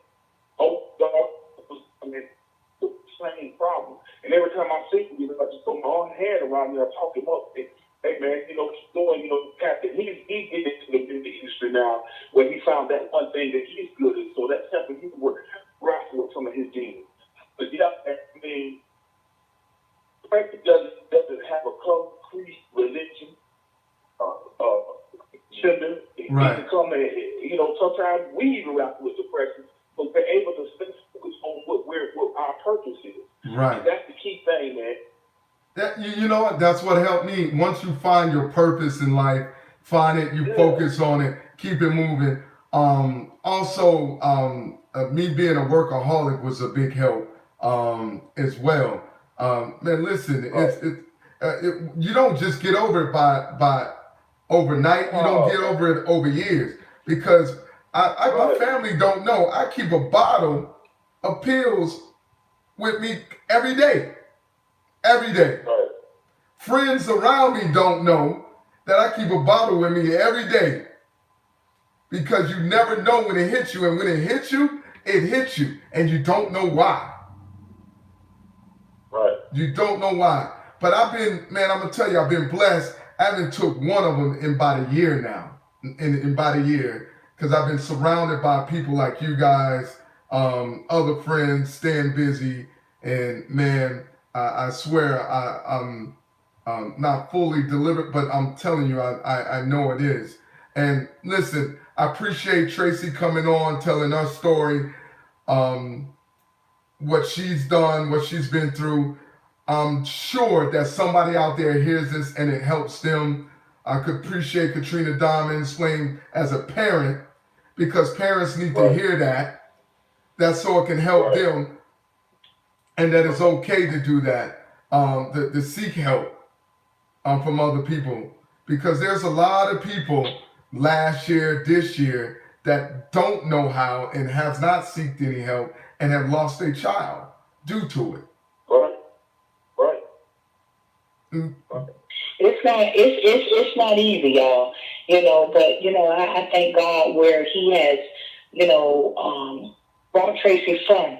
the same problem. And every time I see him, I just put my own hand around me, I talk him up. Hey man, keep doing, Captain. He's getting into the industry now, where he found that one thing that he's good at. So that's helping him wrestle with some of his demons. But Frankie doesn't have a concrete religion, gender. Right. He become sometimes we even wrestle with depression, but we're able to stay focused on what our purpose is. Right. And that's the key thing, man. You know what? That's what helped me. Once you find your purpose in life, find it, you focus on it, keep it moving. Also, me being a workaholic was a big help as well. Man, listen, you don't just get over it by overnight. You don't get over it over years, because my family don't know. I keep a bottle of pills with me every day. Every day. Right. Friends around me don't know that I keep a bottle with me every day, because you never know when it hits you, and when it hits you, and you don't know why. Right. You don't know why. But I'm gonna tell you, I've been blessed. I haven't took one of them in about a year now. In about a year, because I've been surrounded by people like you guys, other friends, staying busy, and man, I swear I'm not fully delivered, but I'm telling you, I know it is. And listen, I appreciate Tracy coming on, telling her story, what she's done, what she's been through. I'm sure that somebody out there hears this and it helps them. I could appreciate Katrina Diamond explaining as a parent, because parents need to hear that. That's so it can help them. And that it's okay to do that, to seek help from other people. Because there's a lot of people last year, this year, that don't know how and have not sought any help and have lost their child due to it. Right. It's not easy, y'all. But I thank God where He has, brought Tracy from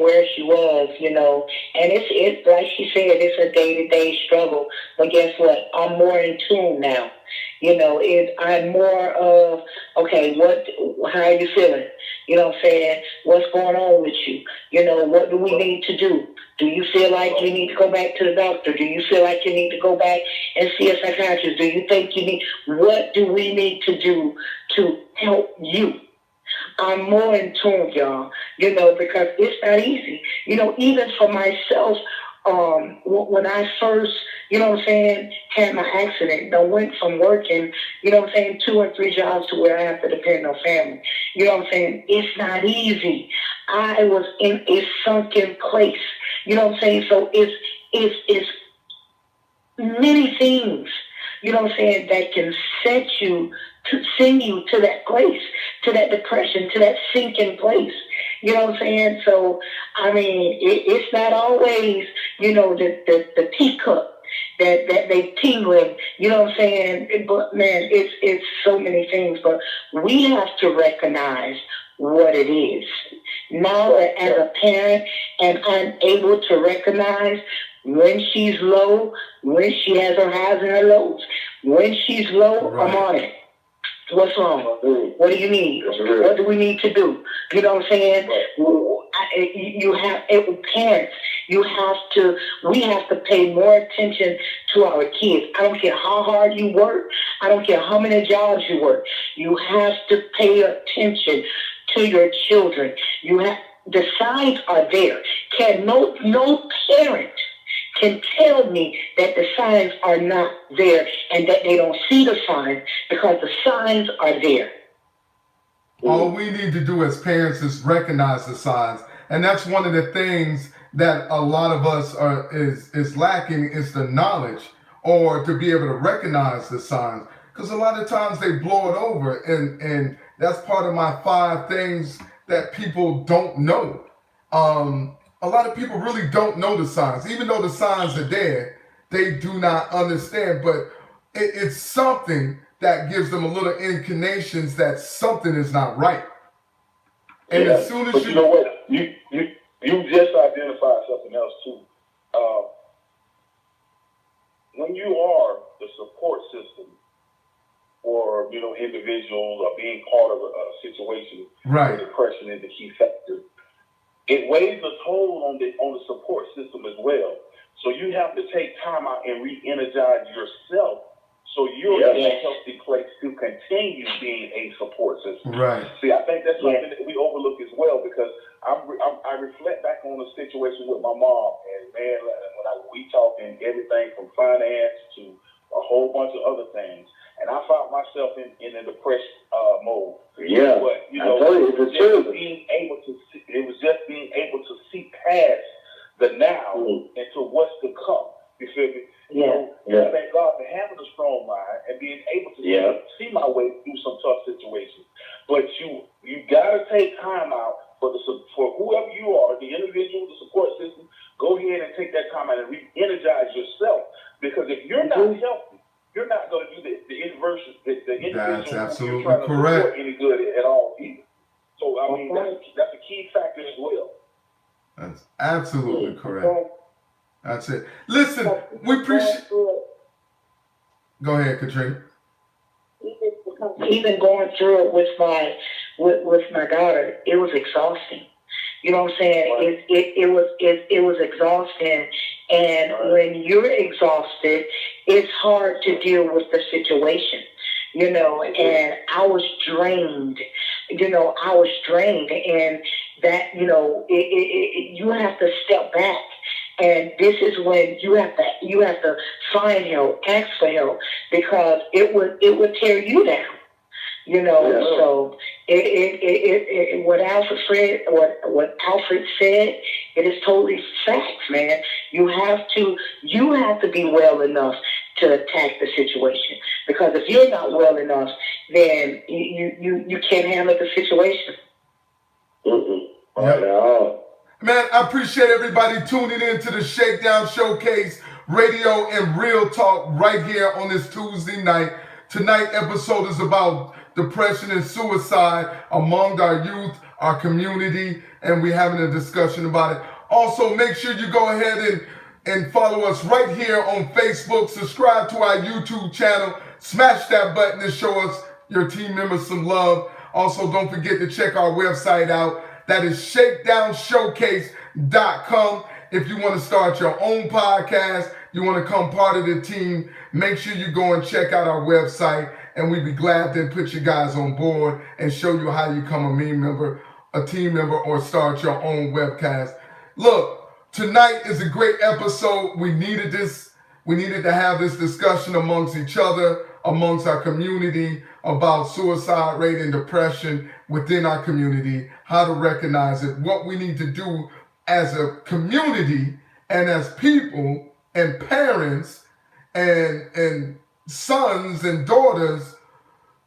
where she was, and it's like she said, it's a day-to-day struggle. But guess what? I'm more in tune now. I'm more of, okay, how are you feeling? You know what I'm saying? What's going on with you? What do we need to do? Do you feel like you need to go back to the doctor? Do you feel like you need to go back and see a psychiatrist? Do you think what do we need to do to help you? I'm more in tune, y'all, because it's not easy. Even for myself, when I first, had my accident, I went from working, 2 or 3 jobs to where I have to depend on family. It's not easy. I was in a sunken place. So it's many things, that can send you to that place, to that depression, to that sinking place. So, it's not always, the teacup that they tingling, but man, it's so many things. But we have to recognize what it is. Now, as a parent, and I'm able to recognize when she's low, when she has her highs and her lows. When she's low, I'm on it. What's wrong? What do you need? What do we need to do? You know what I'm saying? Parents, we have to pay more attention to our kids. I don't care how hard you work. I don't care how many jobs you work. You have to pay attention to your children. The signs are there. No parent can tell me that the signs are not there and that they don't see the signs, because the signs are there. All we need to do as parents is recognize the signs. And that's one of the things that a lot of us is lacking, is the knowledge, or to be able to recognize the signs. Because a lot of times they blow it over. And that's part of my 5 things that people don't know. A lot of people really don't know the signs. Even though the signs are there, they do not understand. But it's something that gives them a little inclinations that something is not right. And as soon as but you know what, you just identified something else too. When you are the support system for individuals or being part of a situation where depression is the key factor, it weighs a toll on the support system as well. So you have to take time out and re-energize yourself, so you're in a healthy place to continue being a support system. Right. See, I think that's something that we overlook as well, because I reflect back on the situation with my mom, and man, when we talking everything from finance to a whole bunch of other things, and I found myself in a depressed mode. Yeah. But I tell you, it's the truth. It was just being able to see past the now into what's to come. You feel me? I thank God for having a strong mind and being able to see my way through some tough situations. But you gotta take time out for whoever you are, the individual, the support system. Go ahead and take that time out and re-energize yourself. Because if you're not healthy, you're not going to do the inversion. The individual That's absolutely you're trying to correct. support any good at all either. So I mean, that's a key factor as well. That's absolutely correct. That's it. Listen, we appreciate. Go ahead, Katrina. Even going through it with my daughter, it was exhausting. You know what I'm saying? It was exhausting, and when you're exhausted, it's hard to deal with the situation. And I was drained. And that you have to step back. And this is when you have to find help, ask for help, because it would tear you down. So what Alfred said, it is totally facts, man. You have to be well enough to attack the situation, because if you're not well enough, then you can't handle the situation. Man, I appreciate everybody tuning in to the Shakedown Showcase Radio and Real Talk right here on this Tuesday night. Tonight's episode is about depression and suicide among our youth, our community, and we're having a discussion about it. Also, make sure you go ahead and follow us right here on Facebook. Subscribe to our YouTube channel. Smash that button to show us your team members some love. Also, don't forget to check our website out. That is ShakeDownShowcase.com. If you want to start your own podcast, you want to come part of the team, make sure you go and check out our website, and we'd be glad to put you guys on board and show you how you become a team member, or start your own webcast. Look, tonight is a great episode. We needed this. We needed to have this discussion amongst each other, amongst our community, about suicide rate and depression within our community, how to recognize it, what we need to do as a community and as people and parents and sons and daughters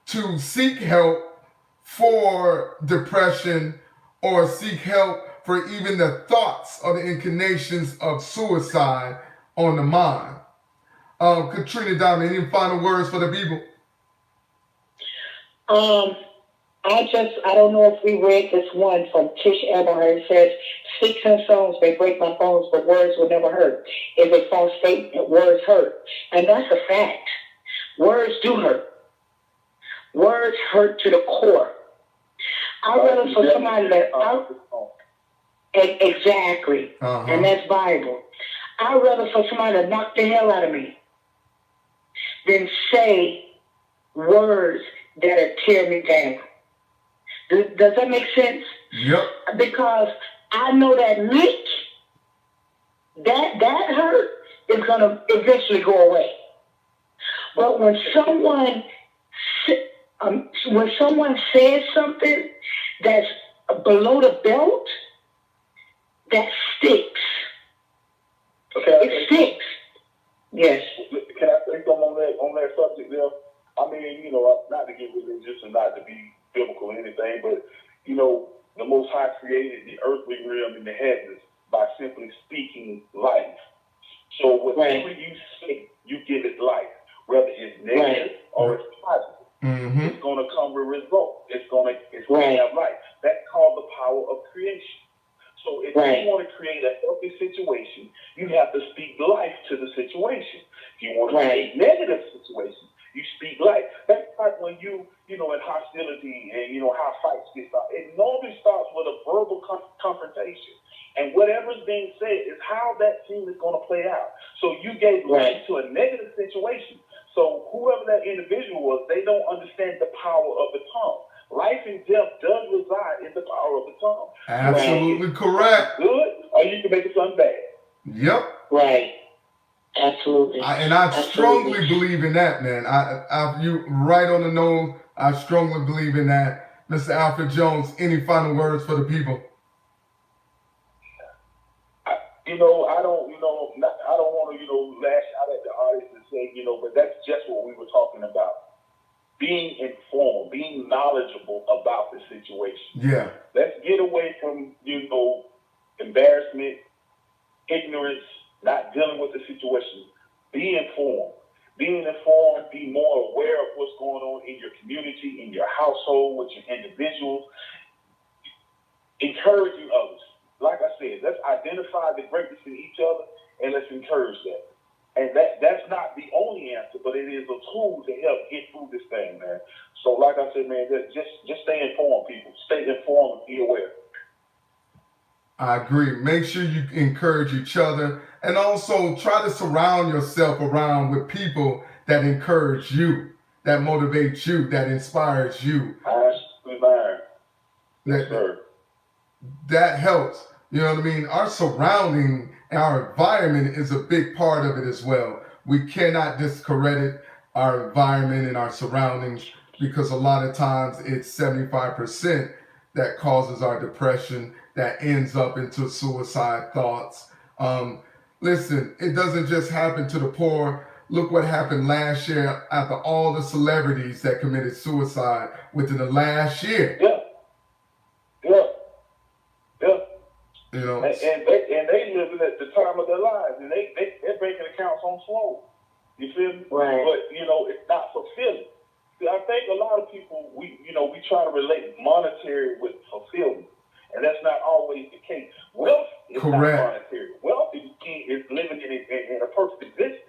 to seek help for depression, or seek help for even the thoughts or the inclinations of suicide on the mind. Katrina Diamond, any final words for the people? I don't know if we read this one from Tish Eberhard. It says, "Sticks and stones may break my bones, but words will never hurt." It's a false statement. Words hurt. And that's a fact. Words do hurt. Words hurt to the core. I'd rather for somebody that... Exactly. And that's Bible. I'd rather for somebody to knock the hell out of me than say words that'll tear me down. Does that make sense? Yep. Because I know that that hurt is gonna eventually go away. But when someone says something that's below the belt, that sticks. Okay. It sticks. Yes. Can I say something on that subject there? I mean, you know, not to get religious and not to be biblical or anything, but, you know, the Most High created the earthly realm and the heavens by simply speaking life. So whatever you say, you give it life, whether it's negative or it's positive. Mm-hmm. It's going to come with results. It's going to have life. That's called the power of creation. So if you want to create a healthy situation, you have to speak life to the situation. If you want to create negative situation, you speak life. That's like when you know, in hostility and, you know, how fights get started. It normally starts with a verbal confrontation. And whatever's being said is how that scene is going to play out. So you gave life to a negative situation. So whoever that individual was, they don't understand the power of the tongue. Life and death does reside in the power of the tongue. Absolutely correct. Good, or you can make it something bad. Yep. Right. Absolutely. And I strongly believe in that, man. You right on the nose. I strongly believe in that. Mr. Alfred Jones, any final words for the people? I don't want to, lash out at the audience and say, but that's just what we were talking about. Being informed, being knowledgeable about the situation. Yeah. Let's get away from, embarrassment, ignorance, not dealing with the situation. Be informed. Being informed, be more aware of what's going on in your community, in your household, with your individuals. Encouraging others. Like I said, let's identify the greatness in each other and let's encourage that. And that's not the only answer, but it is a tool to help get through this thing, man. So like I said, man, just stay informed, people. Stay informed and be aware. I agree. Make sure you encourage each other and also try to surround yourself around with people that encourage you, that motivate you, that inspires you. That helps. You know what I mean? Our surrounding, our environment is a big part of it as well. We cannot discredit our environment and our surroundings because a lot of times it's 75% that causes our depression that ends up into suicide thoughts. Listen, it doesn't just happen to the poor. Look what happened last year after all the celebrities that committed suicide within the last year. Yeah. You know, and they living at the time of their lives, and they're making accounts on slow. You feel me? Right. But it's not fulfilling. See, I think a lot of people we try to relate monetary with fulfillment, and that's not always the case. Wealth is not monetary. Wealth is living in a perfect existence.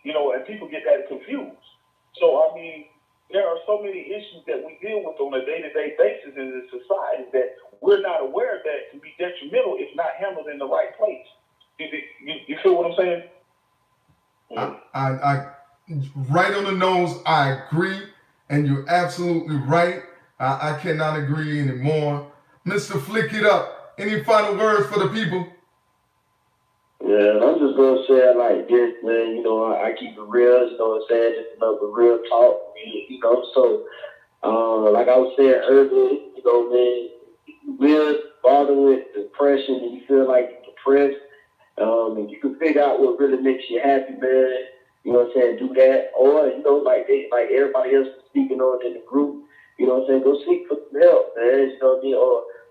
And people get that confused. So I mean, there are so many issues that we deal with on a day-to-day basis in this society that we're not aware that can be detrimental if not handled in the right place. You feel what I'm saying? I right on the nose. I agree, and you're absolutely right. I cannot agree anymore. Mr. Flick It Up, any final words for the people? Yeah, I'm just gonna say it like this, man. I keep it real. You know what I'm saying? Just another real talk. So like I was saying earlier, man, we're bothered with depression, and you feel like you're depressed. If you can figure out what really makes you happy, man, you know what I'm saying? Do that, or like everybody else was speaking on in the group. You know what I'm saying? Go seek for some help, man. You know what I mean?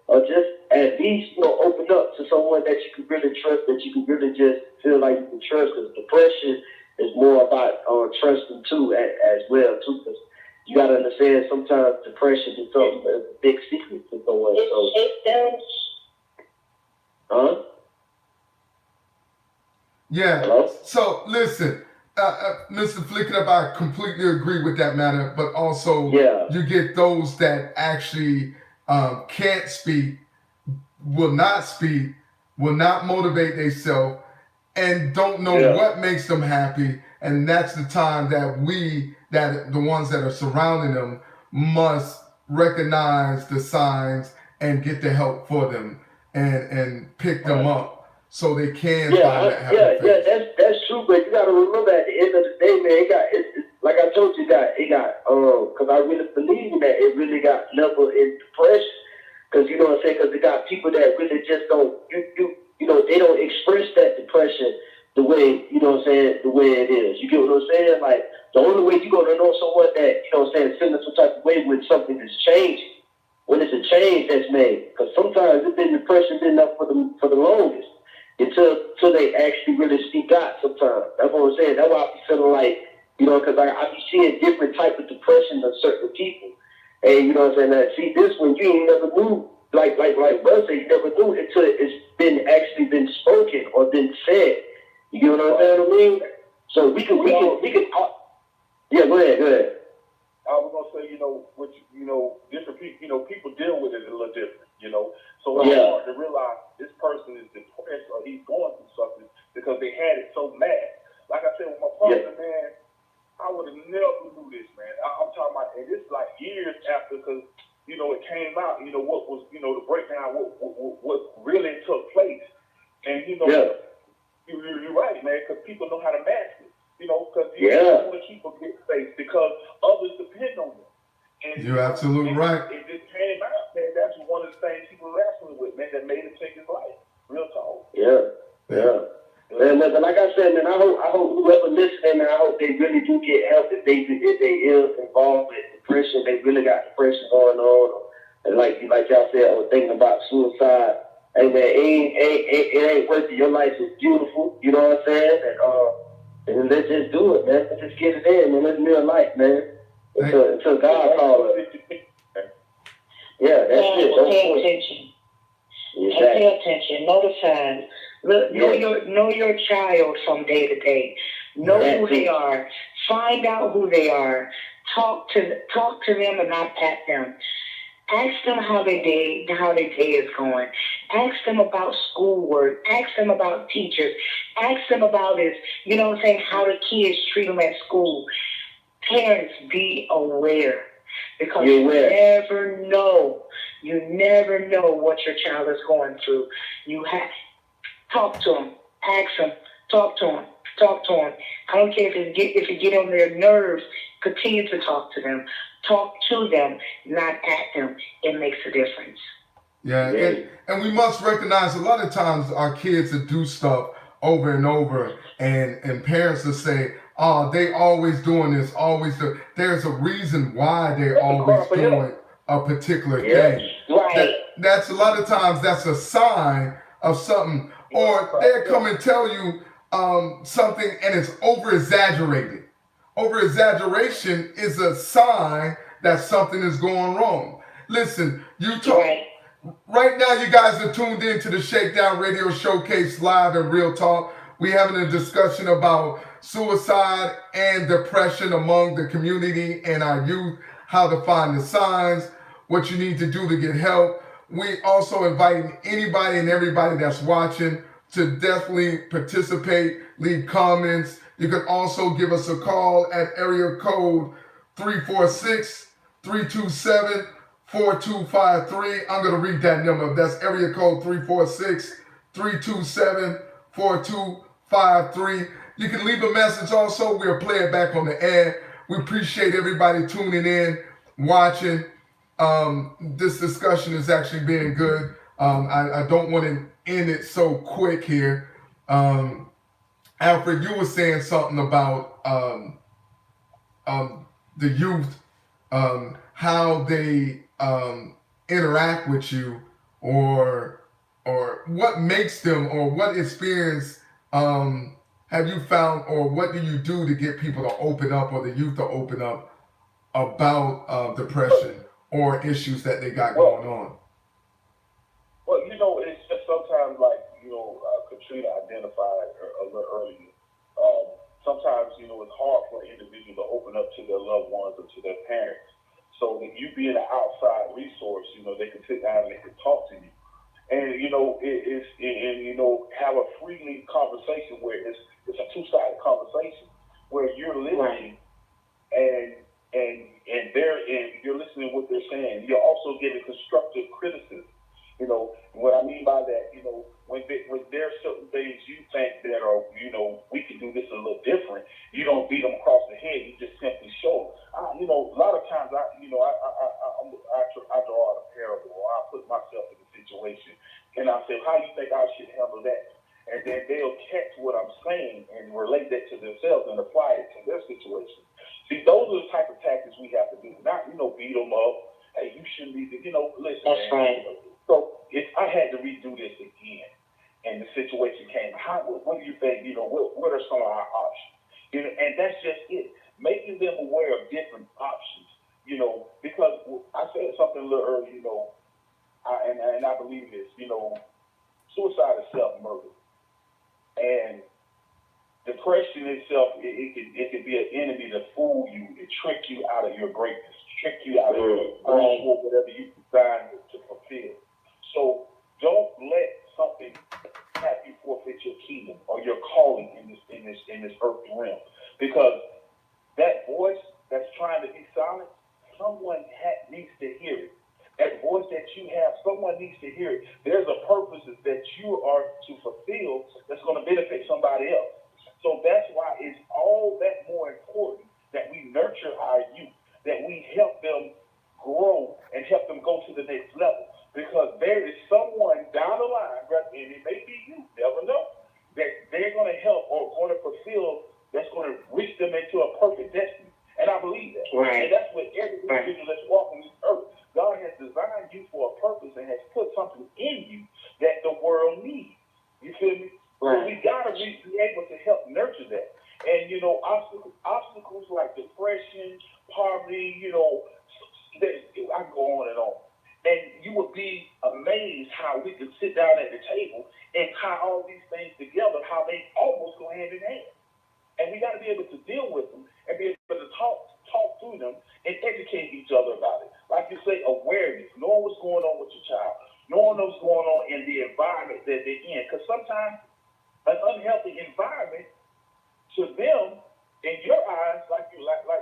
Or just at least, open up to someone that you can really trust, that you can really just feel like you can trust. Because depression is more about trusting too, as well too. Because you gotta understand, sometimes depression is something that's a big secret to someone. So, ShakeDown. huh? Yeah. Hello? So listen, Mr. Flick It Up, I completely agree with that matter. But also, you get those that actually can't speak, will not speak, will not motivate themselves, and don't know what makes them happy, And that's the time that the ones that are surrounding them must recognize the signs and get the help for them and pick them up so they can find that happy place. That's true. But you got to remember, at the end of the day, man, like I told you, because I really believe that it really got level in depression. Because you know what I'm saying? Because it got people that really just don't, they don't express that depression the way, you know what I'm saying, the way it is. You get what I'm saying? Like, the only way you're going to know someone that, you know what I'm saying, feeling some type of way when something is changing, when it's a change that's made. Because sometimes it's been depression been up for the longest until they actually really speak out sometimes. That's what I'm saying. That's why I be feeling like, because I be seeing different type of depression in certain people. And you know what I'm saying? Now, see, this one you ain't never knew, like Buzz said, you never knew until it's actually been spoken or been said. You get what I'm saying? I mean, so we can. Yeah, go ahead. I was gonna say, different people, people deal with it a little different, So it's hard to realize this person is depressed or he's going through something because they had it so bad. Like I said with my partner, man, I would have never knew this, man. I'm talking about, and this is like years after, because it came out. What was, the breakdown, what really took place, and you're right, man, because people know how to mask it. Because you don't want to keep a good face because others depend on them. And you're absolutely right. It just came out, man. That's one of the things people were wrestling with, man, that made him take his life. Real talk. Yeah. Man, but like I said, man, I hope whoever listening, man, I hope they really do get help if they is involved with depression, they really got depression going on, and like y'all said, I was thinking about suicide. Hey man, it ain't worth it. Your life is beautiful, you know what I'm saying? And let's just do it, man. Let's just get it in, man. Let's live life, man. Until God calls us. Yeah, that's it. Well, pay attention. Exactly. And pay attention. Know the signs. Look, know your child from day to day. Know who they are. Find out who they are. Talk to them and not at them. Ask them how their day is going. Ask them about schoolwork. Ask them about teachers. Ask them about this. You know what I'm saying? How the kids treat them at school. Parents, be aware. Because you never know. You never know what your child is going through. You have talk to them. Ask them. Talk to them. I don't care if you get on their nerves. Continue to talk to them. Talk to them, not at them. It makes a difference. Yeah, and we must recognize a lot of times our kids will do stuff over and over, and parents will say, "Oh, they always doing this, always do." There's a reason why they're always doing a particular thing. Right. That's a lot of times that's a sign of something, or they'll come and tell you something and it's over exaggerated. Over exaggeration is a sign that something is going wrong. Listen, you talk. Right now, you guys are tuned in to the ShakeDown Radio Showcase live and real talk. We're having a discussion about suicide and depression among the community and our youth, how to find the signs, what you need to do to get help. We also inviting anybody and everybody that's watching to definitely participate, leave comments. You can also give us a call at area code 346-327-4253. I'm going to read that number. That's area code 346-327-4253. You can leave a message also. We'll play it back on the air. We appreciate everybody tuning in, watching. This discussion is actually being good. I don't want to end it so quick here. Alfred, you were saying something about the youth, how they interact with you, or what makes them, or what experience have you found, or what do you do to get people to open up, or the youth to open up about depression or issues that they got going on? Well, it's just sometimes like, Katrina identified a little earlier. Sometimes, it's hard for an individual to open up to their loved ones or to their parents. So that you being an outside resource, they can sit down and they can talk to you. And, have a freely conversation where it's a two-sided conversation. where you're listening and you're listening to what they're saying. You're also getting constructive criticism. You know what I mean by that. You know, when there are certain things you think that are, you know, we can do this a little different. You don't beat them across the head. You just simply show them. You know, a lot of times I draw out a parable, or I put myself in a situation, and I say, how do you think I should handle that? And then they'll catch what I'm saying and relate that to themselves and apply it to their situation. See, those are the type of tactics we have to do. Not, you know, beat them up. Hey, you shouldn't be, you know, listen. That's right. So if I had to redo this again, and the situation came, what do you think? You know, what are some of our options? You know, and that's just it. Making them aware of different options. You know, because I said something a little earlier. You know, and I believe this. You know, suicide is self-murder, and depression itself, it can be an enemy to fool you, to trick you out of your greatness, trick you out of your goal, or whatever you designed to fulfill. So don't let something have you forfeit your kingdom or your calling in this earthly realm, because that voice that's trying to be silent, someone needs to hear it. That voice that you have, someone needs to hear it. There's a purpose that you are to fulfill that's going to benefit somebody else. So that's why it's all that more important that we nurture our youth, that we help them grow and help them go to the next level. Because there is someone down the line, and it may be you, never know, that they're going to help or going to fulfill, that's going to reach them into a perfect destiny. And I believe that. Right. And that's what every individual that's walking this earth, God has designed you for a purpose and has put something in you that the world needs. You feel me? Right. So we got to be able to help nurture that. And, you know, obstacles like depression, poverty, you know, I can go on and on. And you would be amazed how we can sit down at the table and tie all these things together, how they almost go hand in hand. And we got to be able to deal with them and be able to talk through them and educate each other about it. Like you say, awareness, knowing what's going on with your child, knowing what's going on in the environment that they're in. Because sometimes an unhealthy environment to them, in your eyes, like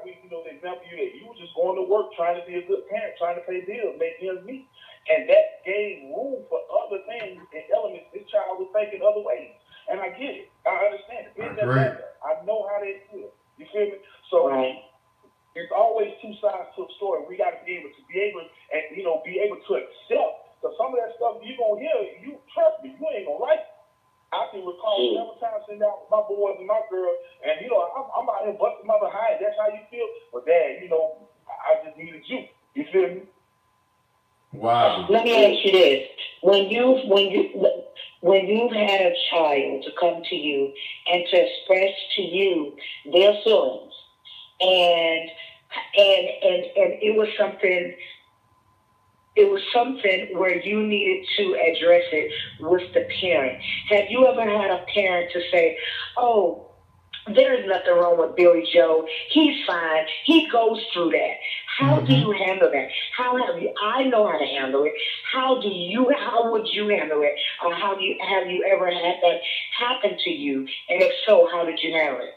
we, you know, the example you were just going to work, trying to be a good parent, trying to pay bills, make ends meet. And that gave room for other things and elements this child was thinking other ways. And I get it. I understand it. It doesn't matter. I know how they feel. You feel me? So it's always two sides to a story. We got to be able and, you know, be able to accept. Because some of that stuff you're going to hear, you trust me, you ain't going to like it. I can recall several times sitting down with my boys and my girl, and, you know, I'm out here busting my behind. That's how you feel? But, Dad, you know, I just needed you. You feel me? Wow. Let me ask you this: when you've had a child to come to you and to express to you their feelings, and it was something where you needed to address it with the parent. Have you ever had a parent to say, "Oh, there's nothing wrong with Billy Joe. He's fine. He goes through that." How do you handle that? I know how to handle it. How would you handle it? Or have you ever had that happen to you? And if so, how did you handle it?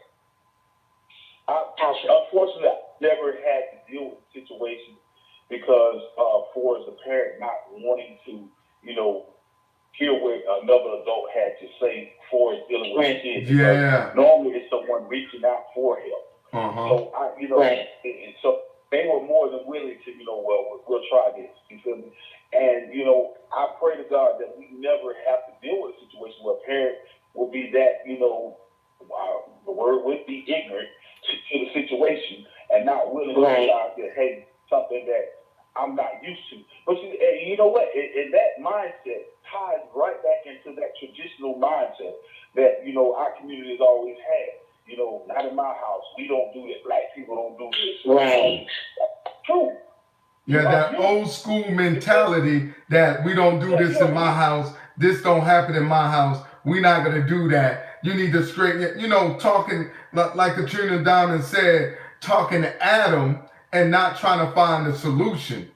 Unfortunately, I never had to deal with the situation because for as a parent not wanting to, you know, hear what another adult had to say for dealing with kids. Yeah. Normally it's someone reaching out for help. So so they were more than willing to, you know, well, we'll try this. You feel me? And, you know, I pray to God that we never have to deal with a situation where a parent will be that, you know, the word would be ignorant to the situation and not willing to realize that, hey, something that I'm not used to. But you know what? And that mindset ties right back into that traditional mindset that, you know, our community has always had. You know, not in my house. We don't do this. Black people don't do this. Right. That's true. Yeah, that old school mentality that we don't do this in my house. This don't happen in my house. We're not going to do that. You need to straighten it. You know, talking, like Katrina Diamond said, talking to Adam and not trying to find a solution.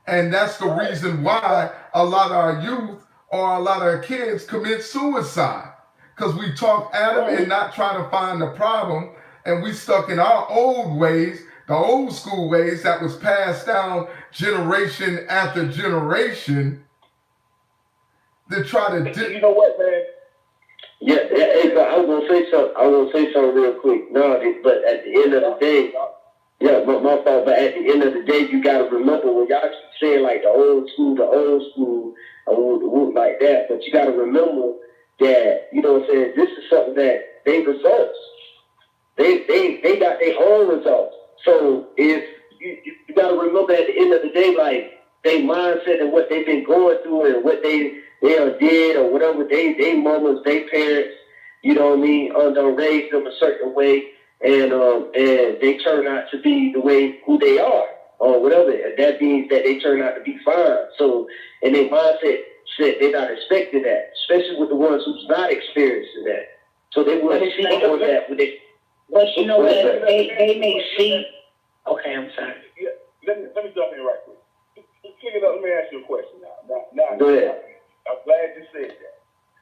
And that's the reason why a lot of our youth or a lot of our kids commit suicide. Because we talk Adam and not try to find the problem. and we stuck in our old ways, the old school ways that was passed down generation after generation to try to You know what, man? Yeah, hey, but I was gonna say something. I want to say something real quick. No, but at the end of the day, yeah, my fault. But at the end of the day, you gotta remember when y'all keep saying like the old school, like that. But you gotta remember that, you know what I'm saying. This is something that they results. They got their own results. So if you gotta remember at the end of the day, like their mindset and what they've been going through and what they did or whatever they mamas, they parents, you know what I mean, done raised them a certain way, and they turn out to be the way who they are or whatever. And that means that they turn out to be fine. So and their mindset said they're not expecting that, especially with the ones who's not experiencing that. So they wouldn't see on that with it. But you know what? They may see. Okay, I'm sorry. Yeah, let me jump in right quick. Pick it up. Let me ask you a question now. Go ahead. I'm glad you said that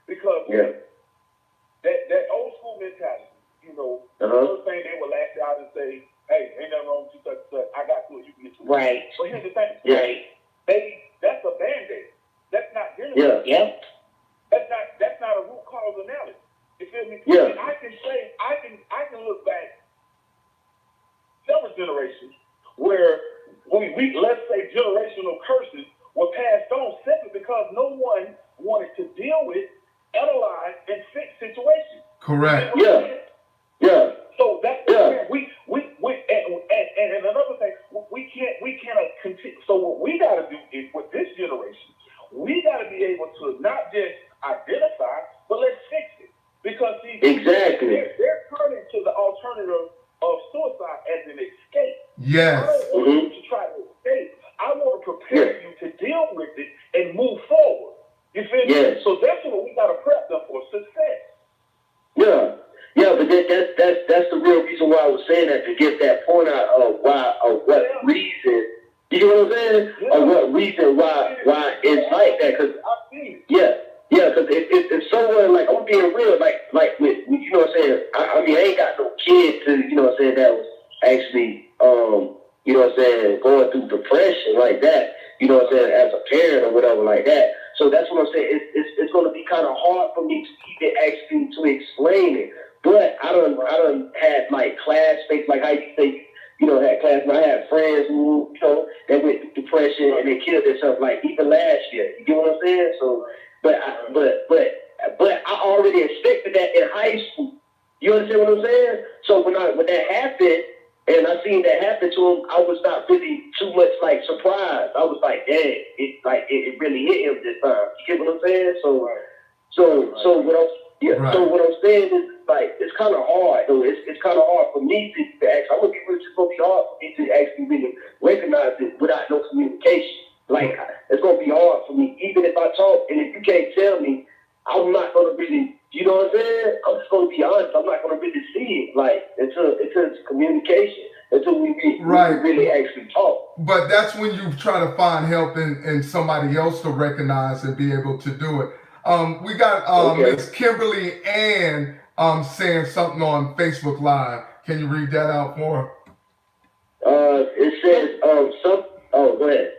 because that old school mentality, you know, the first thing they will lash out and say, "Hey, ain't nothing wrong with you, such. I got to it. You can get to it." Right. But here's the thing. Right. That's a band-aid. That's not general. Yeah. Yep. That's not a root cause analysis. You feel me? Yeah. And I can look back several generations where we let's say generational curses were passed on simply because no one wanted to deal with, analyze, and fix situations. correct. Yeah. So that's and another thing, we cannot continue. So what we got to do is with this generation, we got to be able to not just identify, but let's fix it. Because see, Exactly. they're turning to the alternative of suicide as an escape. Yes. I don't want you to try to escape. I want to prepare you to deal with it and move forward. You feel me? Yes. So that's what we got to prep them for success. Yeah, but that's the real reason why I was saying that, to get that point out of what reason. You know what I'm saying? Yeah. Or what reason why it's like that? Because because if someone, like, I'm being real, like with you know what I'm saying. I mean, I ain't got no kid to, you know what I'm saying, that was actually you know what I'm saying, going through depression like that. You know what I'm saying, as a parent or whatever like that. So that's what I'm saying. It's going to be kind of hard for me to even actually to explain it. But I done had like classmates, like how you say, you know, had classmates. I had friends who, you know, they went through depression and they killed themselves, like even last year. You get what I'm saying? So, but I already expected that in high school. You understand what I'm saying? So when that happened, and I seen that happen to him, I was not really too much like surprised. I was like, dang, it really hit him this time. You get what I'm saying? So what I'm saying is, like, it's kind of hard though. It's kind of hard for me to actually. I'm gonna be real. It's gonna be hard for me to actually really recognize it without no communication. Like, it's gonna be hard for me, even if I talk, and if you can't tell me, I'm not gonna really. You know what I'm saying? I'm just gonna be honest. I'm not gonna really see it, like, until it's communication, until we really actually talk. But that's when you try to find help in somebody else to recognize and be able to do it. We got Miss Kimberly Ann saying something on Facebook Live. Can you read that out for her? It says go ahead.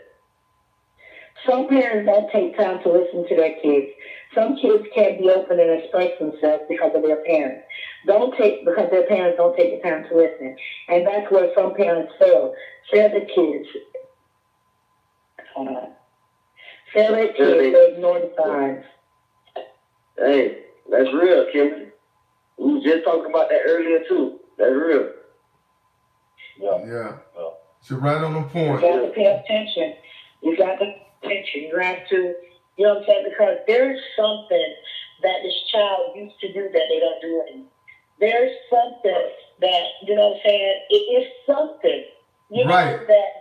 Some parents don't take time to listen to their kids. Some kids can't be open and express themselves because of their parents. Because their parents don't take the time to listen. And that's where some parents fail. Fail the kids. Fail their kids, they ignore the signs. Hey, that's real, Kimberly. We were just talking about that earlier too. That's real. Yeah. She's right on the point. You got to pay attention. You got to pay attention. You have to, you know what I'm saying? Because there's something that this child used to do that they don't do anymore. There's something that, you know what I'm saying? It is something, you know, that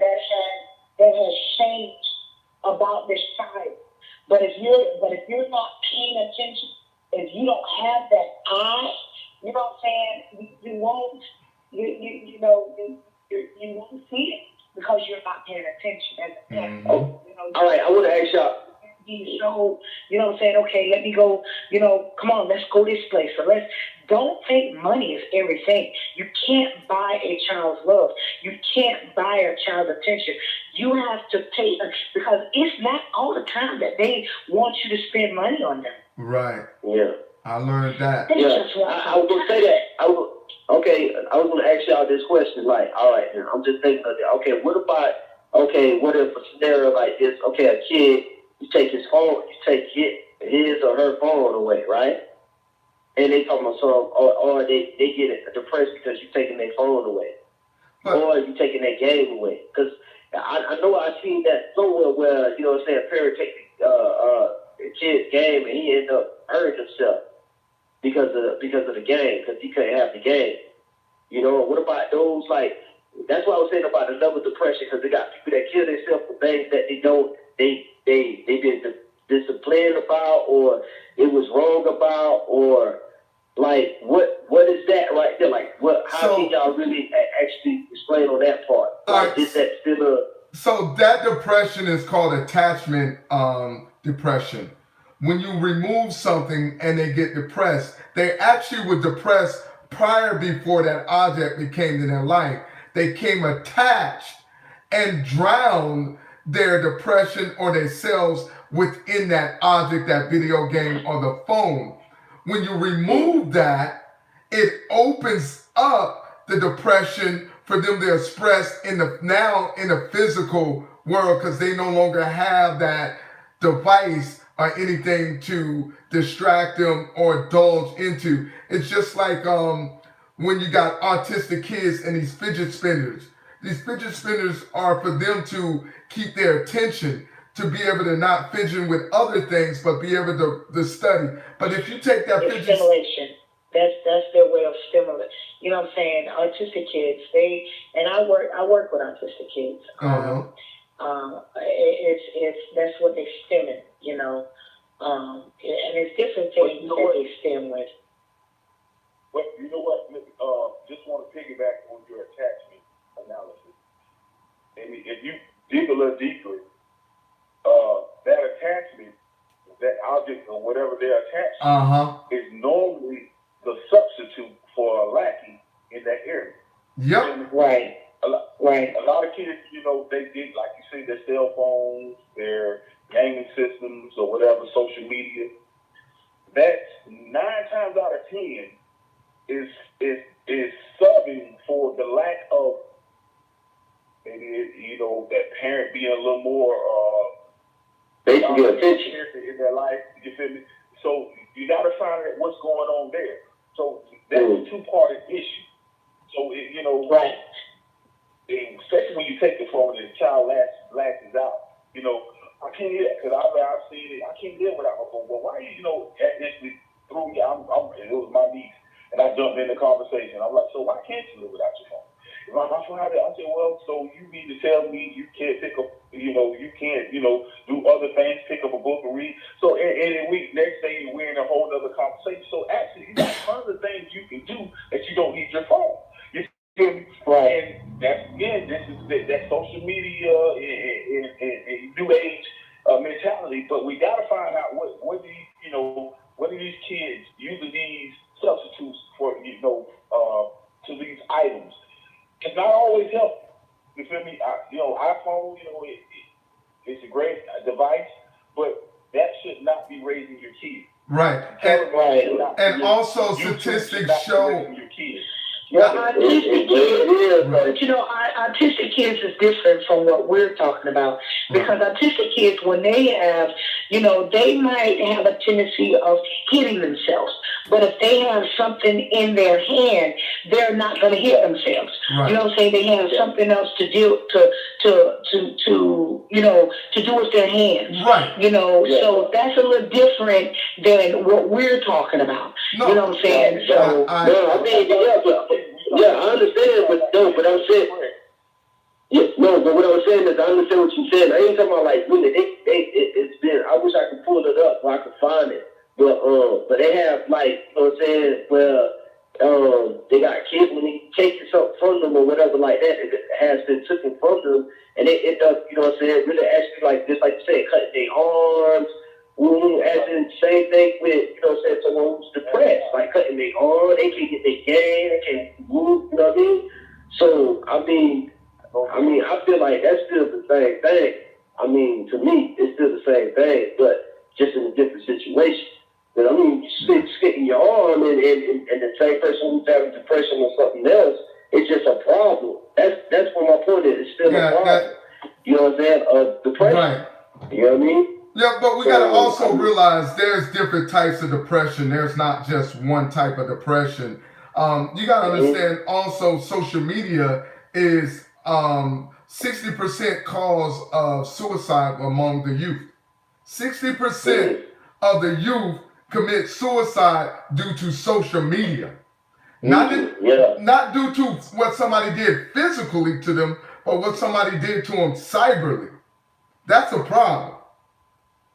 has changed about this child. But if you're not paying attention, if you don't have that eye, you know what I'm saying? You won't see it because you're not paying attention as a parent. All right, I want to ask y'all. So, you know what I'm saying? Okay, let me go, you know, come on, let's go this place. So let's don't think money is everything. You can't buy a child's love. You can't buy a child's attention. You have to pay, because it's not all the time that they want you to spend money on them. Right. Yeah. I learned that. They Yeah. just want I was gonna say that. I was gonna ask y'all this question. Like, all right, now I'm just thinking of it. Okay, what if a scenario like this? Okay, a kid, you take his his or her phone away, right? And they talking about or they get depressed because you're taking their phone away, or you taking their game away. Because I know I've seen that somewhere where, you know what I'm saying, a parent take a kid's game and he ended up hurting himself because of the game, because he couldn't have the game. You know, what about those, like, that's what I was saying about the level of depression, because they got people that kill themselves for things that they did discipline about, or it was wrong about, or like what is that right there? Like, how can y'all really actually explain on that part? Like, is that still a... So that depression is called attachment depression. When you remove something and they get depressed, they actually were depressed prior, before that object became in their life. They came attached and drowned their depression or themselves within that object, that video game or the phone. When you remove that, it opens up the depression for them to express in the physical world, because they no longer have that device or anything to distract them or indulge into. It's just like when you got autistic kids and these fidget spinners. These fidget spinners are for them to keep their attention, to be able to not fidget with other things, but be able to study. But if you take that fidget... Stimulation. That's their way of stimulation. You know what I'm saying? Autistic kids, I work with autistic kids. That's what they stim in, you know. And it's different things that they stim with. But you know what? Just want to piggyback on your attachment analysis. I mean, if you dig a little deeper, that attachment, that object or whatever they're attached to, is normally the substitute for a lacking in that area. Yep. Right. A lot of kids, you know, they did, like you say, their cell phones, their gaming systems, or whatever, social media. That's 9 times out of 10 is subbing for the lack of, maybe, you know, that parent being a little more basically attention in their life. You feel me? So you got to find out what's going on there. So that's a 2-parted issue. So you know, right. Especially when you take the phone and the child lashes out. You know, I can't hear that because I've seen it. I can't live without my phone. Well, why you know, initially through me, it was my niece, and I jumped in the conversation. I'm like, so why can't you live without your phone? If I find out, I said, well, so you mean to tell me you can't pick up, you know, you can't, you know, do other things, pick up a book and read. So in a week, next day, we're in a whole other conversation. So actually, you got tons of things you can do that you don't need your phone. You feel me? Right. And that's, again, this is that social media and new age mentality. But we got to find out what are these kids using these substitutes for, you know, to these items. It's not always helpful. You feel me? iPhone, you know, it's a great device, but that should not be raising your kids. Right. And also statistics show... Your kids. Well, autistic kids, but you know, autistic kids is different from what we're talking about, because autistic kids, when they have, you know, they might have a tendency of hitting themselves, but if they have something in their hand, they're not going to hit themselves. Right. You know what I'm saying? They have something else to do you know, to do with their hands. Right. You know, so that's a little different than what we're talking about. No. You know what I'm saying? So I understand, but I'm saying, but what I was saying is I understand what you're saying. I ain't talking about like really. It's been. I wish I could pull it up so I could find it. But they have like, you know what I'm saying? Well, they got kids when they take something from them or whatever like that. It has been taken from them, and it does, you know what I'm saying? Really actually like just like you said, cutting their arms As in, same thing with, saying someone who's depressed, like cutting their arm, they can't get their game, they can't move, you know what I mean? So, I feel like that's still the same thing. To me, it's still the same thing, but just in a different situation. But sticking your arm and the same person who's having depression or something else, it's just a problem. That's what my point is. It's still a problem. You know what I'm saying? Depression. Right. You know what I mean? Yeah, but we got to also realize there's different types of depression. There's not just one type of depression. You got to understand also social media is 60% cause of suicide among the youth. 60% of the youth commit suicide due to social media. Not due to what somebody did physically to them, but what somebody did to them cyberly. That's a problem.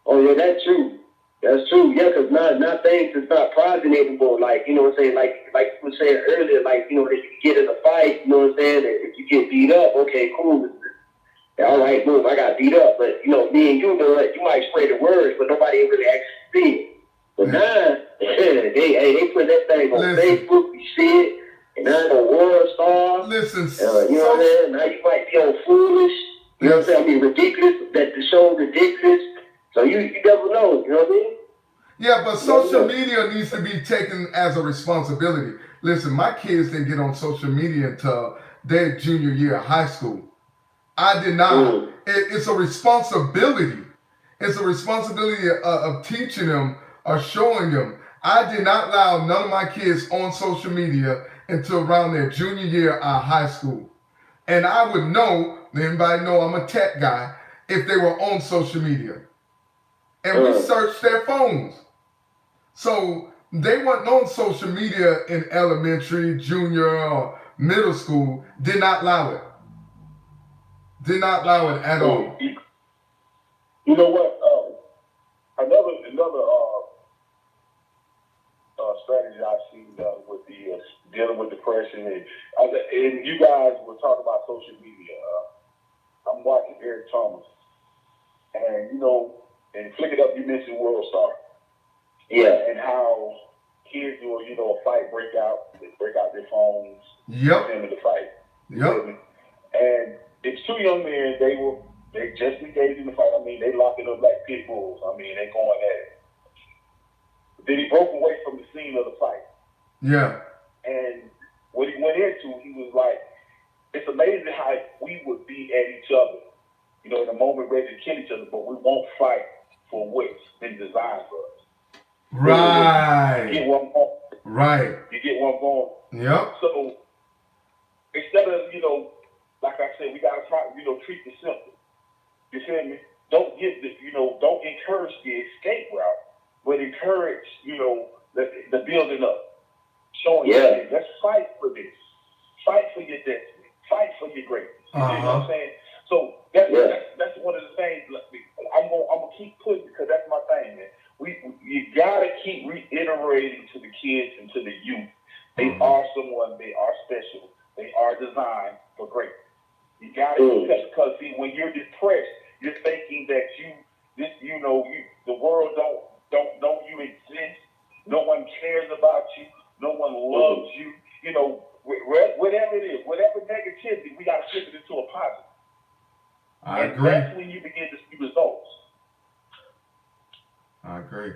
Oh, yeah, that's true. That's true. Yeah, because now things is not private anymore. Like, you know what I'm saying? Like you were saying earlier, like, if you get in a fight, you know what I'm saying? If you get beat up, okay, cool. All right, boom, I got beat up. But, me and you might spread the words, but nobody really actually see it. But now, they put that thing on Facebook, we see it, and now the world star. Listen, you know what I'm saying? Now you might be on Foolish, you know what I'm saying? Ridiculous, that the show ridiculous. So you never know, you know what I mean? Yeah, but social media needs to be taken as a responsibility. Listen, my kids didn't get on social media until their junior year of high school. I did not. It's a responsibility. It's a responsibility of teaching them or showing them. I did not allow none of my kids on social media until around their junior year of high school. And I would know, anybody know I'm a tech guy, if they were on social media. And we searched their phones. So they weren't on social media in elementary, junior, or middle school. Did not allow it. Did not allow it at all. You know what? Another strategy I've seen with the dealing with depression, and you guys were talking about social media. I'm watching Eric Thomas, and and Flick It Up, you mentioned World Star. Yeah. And how kids will, a fight break out, they break out their phones, Yep. into the fight. Yep. And it's two young men, they just engaged in the fight. They locking up like pit bulls. They going at it. Then he broke away from the scene of the fight. Yeah. And what he went into, he was like, it's amazing how we would be at each other, in a moment ready to kill each other, but we won't fight for what's been designed for us. Right. You get one going. Right. You get one going. Yep. So instead of, like I said, we gotta try, treat the symptom. You feel me? Don't don't encourage the escape route, but encourage, the building up. Showing you, let's fight for this. Fight for your destiny. Fight for your greatness. You know what I'm saying? So that's one of the things. I'm gonna keep pushing because that's my thing, man. You gotta keep reiterating to the kids and to the youth. They are someone. They are special. They are designed for greatness. You gotta because see, when you're depressed, you're thinking that the world don't know you exist. No one cares about you. No one loves you. Whatever it is, whatever negativity, we gotta flip it into a positive. I and agree. That's when you begin to see results. I agree.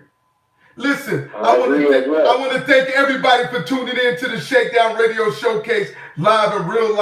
Listen, I want to thank everybody for tuning in to the Shakedown Radio Showcase live and real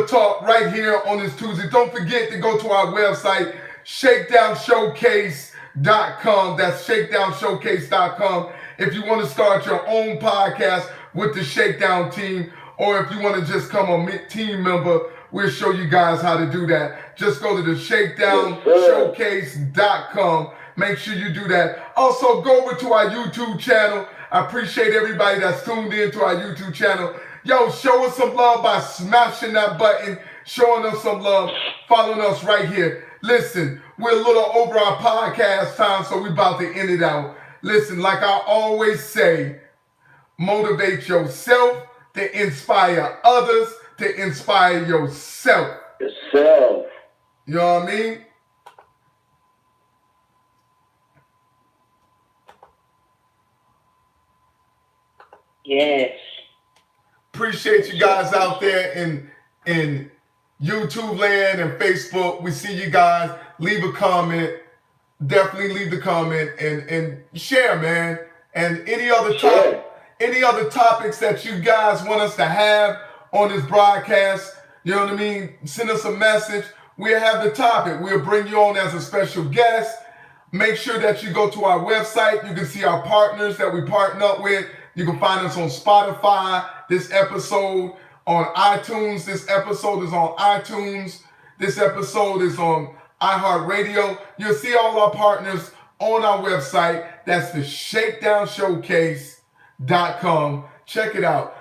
talk right here on this Tuesday. Don't forget to go to our website, ShakeDownShowcase.com. That's ShakeDownShowcase.com. If you want to start your own podcast with the Shakedown team, or if you want to just come a team member, we'll show you guys how to do that. Just go to the ShakeDownShowcase.com. Make sure you do that. Also, go over to our YouTube channel. I appreciate everybody that's tuned in to our YouTube channel. Yo, show us some love by smashing that button, showing us some love, following us right here. Listen, we're a little over our podcast time, so we're about to end it out. Listen, like I always say, motivate yourself to inspire others, to inspire yourself. You know what I mean? Yes. Appreciate you guys out there in YouTube land and Facebook. We see you guys. Leave a comment. Definitely leave the comment and share, man. And any other topics that you guys want us to have on this broadcast, you know what I mean? Send us a message. We'll have the topic. We'll bring you on as a special guest. Make sure that you go to our website. You can see our partners that we partner up with. You can find us on Spotify. This episode on iTunes. This episode is on iTunes. This episode is on iHeartRadio. You'll see all our partners on our website. That's the ShakeDownShowcase.com. Check it out.